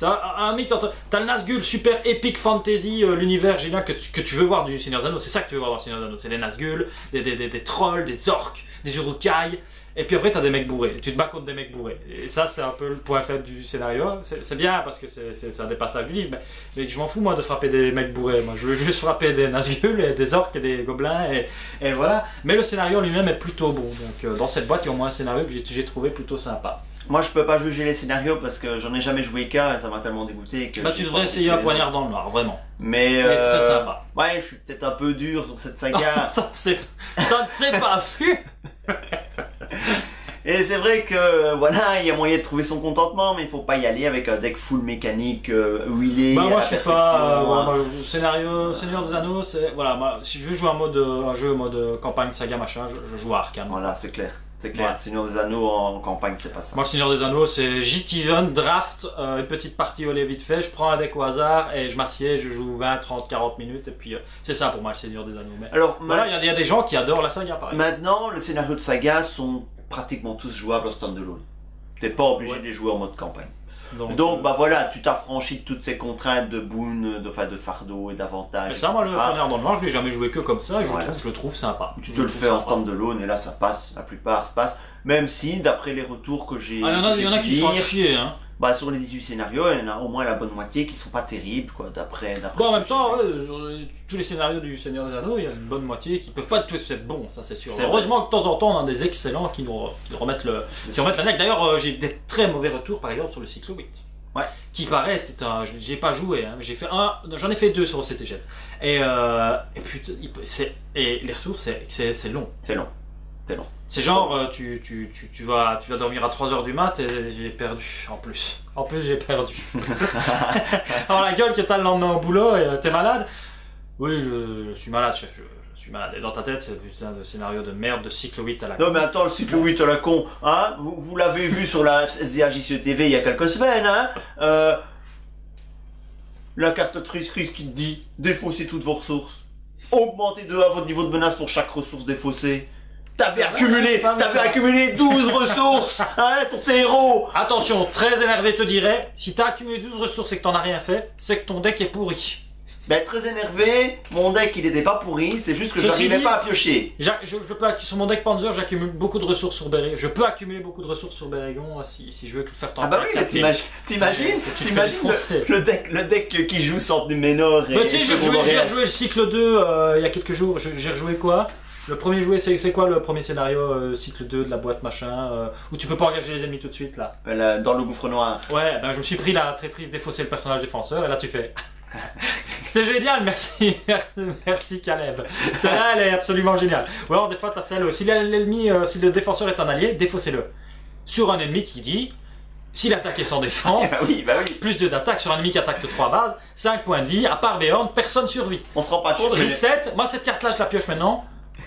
un mix entre... T'as le Nazgûl super epic fantasy, l'univers génial que tu veux voir du Seigneur des Anneaux, c'est ça que tu veux voir dans le Seigneur des Anneaux, c'est des Nazgûl, des trolls, des orques, des urukai. Et puis après, t'as des mecs bourrés. Tu te bats contre des mecs bourrés. Et ça, c'est un peu le point faible du scénario. C'est bien parce que c'est un des passages du livre. Mais je m'en fous, moi, de frapper des mecs bourrés. Moi, je veux juste frapper des Nazgûl et des orques et des gobelins. Et voilà. Mais le scénario lui-même est plutôt bon. Donc, dans cette boîte, il y a au moins un scénario que j'ai trouvé plutôt sympa. Moi, je peux pas juger les scénarios parce que j'en ai jamais joué qu'un et ça m'a tellement dégoûté que... Bah, tu devrais essayer un poignard dans le noir, vraiment. Mais il est très sympa. Ouais, je suis peut-être un peu dur sur cette saga. Ça ne s'est pas vu. Et c'est vrai que voilà, il y a moyen de trouver son contentement, mais il faut pas y aller avec un deck full mécanique huilé. Bah moi à je sais pas. Scénario, Seigneur des Anneaux, c'est voilà. Moi, si je veux jouer un jeu en mode campagne saga machin, je joue à Arkham. Voilà, c'est clair. C'est clair. Ouais. Seigneur des Anneaux en campagne, c'est pas ça. Moi, le Seigneur des Anneaux, c'est JT draft, une petite partie au lait vite fait, je prends un deck au hasard et je m'assieds, je joue 20, 30, 40 minutes et puis c'est ça pour moi le Seigneur des Anneaux. Mais alors, voilà, il y a des gens qui adorent la saga pareil. Maintenant, les scénarios de saga sont pratiquement tous jouables en standalone. T'es pas obligé de les jouer en mode campagne. Donc bah voilà, tu t'affranchis de toutes ces contraintes de boon, de fardeau et d'avantages. Mais ça, moi, le poignard dans le noir, je l'ai jamais joué que comme ça et je le trouve sympa. Tu te le fais en standalone et là ça passe, la plupart se passe. Même si, d'après les retours que j'ai... Ah, il y en a qui sont à chier, hein. Bah, sur les 18 scénarios, il y en a au moins la bonne moitié qui sont pas terribles, quoi, d'après... Bon, en même temps, tous les scénarios du Seigneur des Anneaux, il y a une bonne moitié qui peuvent pas tous être bons, ça c'est sûr. Heureusement que de temps en temps, on a des excellents qui nous remettent la niaque. D'ailleurs, j'ai des très mauvais retours, par exemple, sur le Cyclo 8. Ouais. Qui paraît, j'ai pas joué, hein, mais j'en ai fait 2 sur OCTG. Et putain, et les retours, c'est long. C'est long. C'est genre, tu vas dormir à 3h du mat et j'ai perdu, en plus. En plus, j'ai perdu. Alors la gueule que t'as le lendemain au boulot et t'es malade. Oui, je suis malade, chef, je suis malade. Et dans ta tête, c'est putain de scénario de merde de cycle 8 à la con. Non mais attends, le cycle 8 à la con, hein, vous l'avez vu sur la SDHJCE TV il y a quelques semaines, hein. La calculatrice qui te dit, défaussez toutes vos ressources. Augmentez de 1 votre niveau de menace pour chaque ressource défaussée. T'avais accumulé 12 ressources, hein, sur tes héros. Attention, très énervé te dirais, si t'as accumulé 12 ressources et que t'en as rien fait, c'est que ton deck est pourri. Ben, très énervé, mon deck il était pas pourri, c'est juste que j'arrivais pas à piocher. Sur mon deck Panzer, j'accumule beaucoup de ressources sur Bérégon. Je peux accumuler beaucoup de ressources sur Bérégon si je veux faire tant. Ah bah oui, mais t'imagines le deck qui joue Centre Numénor et... Mais tu sais, j'ai rejoué le cycle 2 il y a quelques jours, j'ai rejoué quoi? Le premier jouet, c'est quoi le premier scénario cycle 2 de la boîte machin où tu peux pas engager les ennemis tout de suite là? Dans le gouffre noir. Ouais, ben je me suis pris la traîtrise défausser le personnage défenseur et là tu fais... C'est génial, merci Caleb. Celle-là, elle est absolument géniale. Ou alors des fois t'as celle, si l'ennemi, si le défenseur est un allié, défaussez-le. Sur un ennemi qui dit, si l'attaque est sans défense, bah oui. plus 2 d'attaque sur un ennemi qui attaque de 3 bases, 5 points de vie, à part Béorn, personne survit. On se rend pas compte. Reset, moi cette carte-là je la pioche maintenant.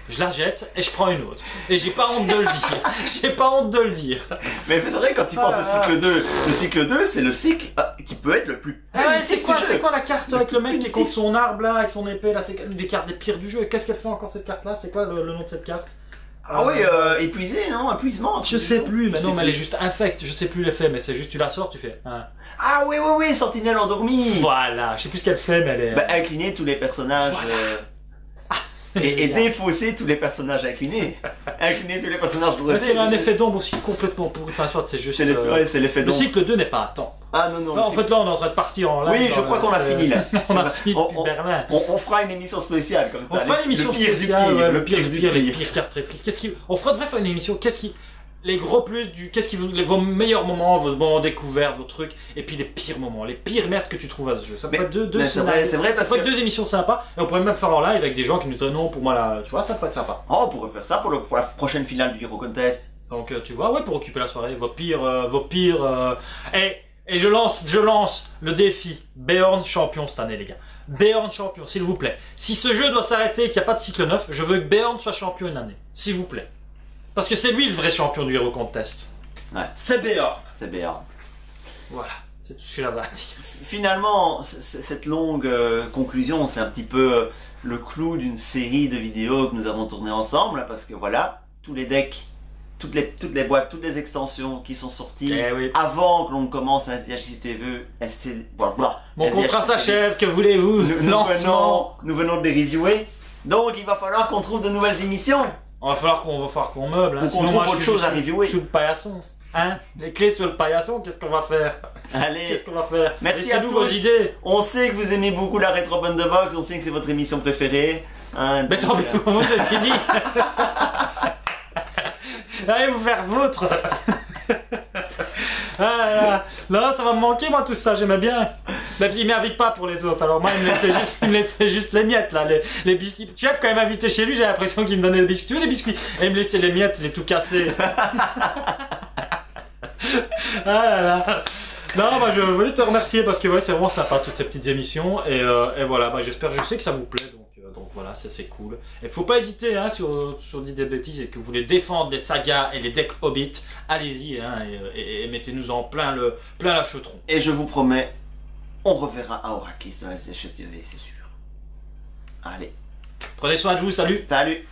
je la jette et je prends une autre. Et j'ai pas honte de le dire. J'ai pas honte de le dire. Mais c'est vrai, quand tu penses au cycle 2, le cycle 2, c'est le cycle qui peut être le plus Ah ouais, c'est primitif du jeu. quoi la carte avec le mec qui compte son arbre là, avec son épée là, c'est une des cartes des pires du jeu. Qu'est-ce qu'elle fait encore cette carte là? C'est quoi le nom de cette carte? Ah oui, épuisé, non? Épuisement. Je sais plus, mais Je non, sais mais elle est plus. juste infecte, je sais plus l'effet, mais c'est juste tu la sors, tu fais. Hein. Ah oui, oui, oui, Sentinelle endormie. Voilà, je sais plus ce qu'elle fait, mais elle est. Bah, incliner tous les personnages. Voilà. Et défausser tous les personnages inclinés. Incliner tous les personnages Mais dressés. c'est un effet d'ombre aussi complètement pourri. Enfin, soit c'est juste. C'est l'effet Le d'ombre. cycle 2 n'est pas à temps. Ah non, non. Là, en fait, là, on est en train de partir en live. Oui, je crois qu'on a fini là. On a fini depuis Berlin. On fera une émission spéciale comme ça. On fera une émission le pire du spéciale, pire, ouais, le pire du les pire. pires cartes très tristes. On devrait faire une émission. Les gros plus du. Vos meilleurs moments, vos moments découvertes, vos trucs, et puis les pires moments, les pires merdes que tu trouves à ce jeu. Ça peut être deux c'est vrai parce ça peut être que... deux émissions sympas, et on pourrait même faire en live avec des gens qui nous disent non, pour moi là, tu vois, ça peut être sympa. Oh, on pourrait faire ça pour la prochaine finale du Hero Contest. Donc tu vois, ouais, pour occuper la soirée, vos pires. Et je lance le défi Bjorn champion cette année, les gars. Bjorn champion, s'il vous plaît. Si ce jeu doit s'arrêter et qu'il n'y a pas de cycle 9, je veux que Bjorn soit champion une année, s'il vous plaît. Parce que c'est lui le vrai champion du Hero Contest. Ouais. C'est Bjorn. C'est Bjorn. Voilà, c'est tout ce que j'avais à dire. Finalement, cette longue conclusion, c'est un petit peu le clou d'une série de vidéos que nous avons tournées ensemble, parce que voilà, tous les decks, toutes les boîtes, toutes les extensions qui sont sorties Oui. avant que l'on commence un SDHC TV, Mon contrat s'achève, que voulez-vous? Nous venons de les reviewer, donc il va falloir qu'on trouve de nouvelles émissions. On va falloir qu'on meuble, hein. Ou qu'on trouve autre chose à reviewer. Sous le paillasson. Hein? Les clés sur le paillasson, qu'est-ce qu'on va faire? Allez, Qu'est-ce qu'on va faire? merci à Laissez-nous tous. vos idées. On sait que vous aimez beaucoup la Retro Band the Box, on sait que c'est votre émission préférée. Hein, Mais tant pis pour vous, c'est fini. Allez vous faire vôtre. Ah, là, ça va me manquer moi tout ça, j'aimais bien. Mais il m'invite pas pour les autres, alors moi il me laissait juste les miettes là, les biscuits. Tu vois, quand il m'invitait chez lui, j'ai l'impression qu'il me donnait des biscuits. Tu veux des biscuits? Et il me laissait les miettes, les tout cassés. Ah là là. Non, bah je voulais te remercier parce que ouais, c'est vraiment sympa toutes ces petites émissions et voilà, bah je sais que ça vous plaît donc voilà, c'est cool. Et faut pas hésiter hein, sur dire des bêtises et que vous voulez défendre les sagas et les decks Hobbit, allez-y hein, et mettez-nous en plein la chautron. Et je vous promets, on reverra Aorakis dans la SDHC TV, c'est sûr. Allez. Prenez soin de vous, salut. Salut.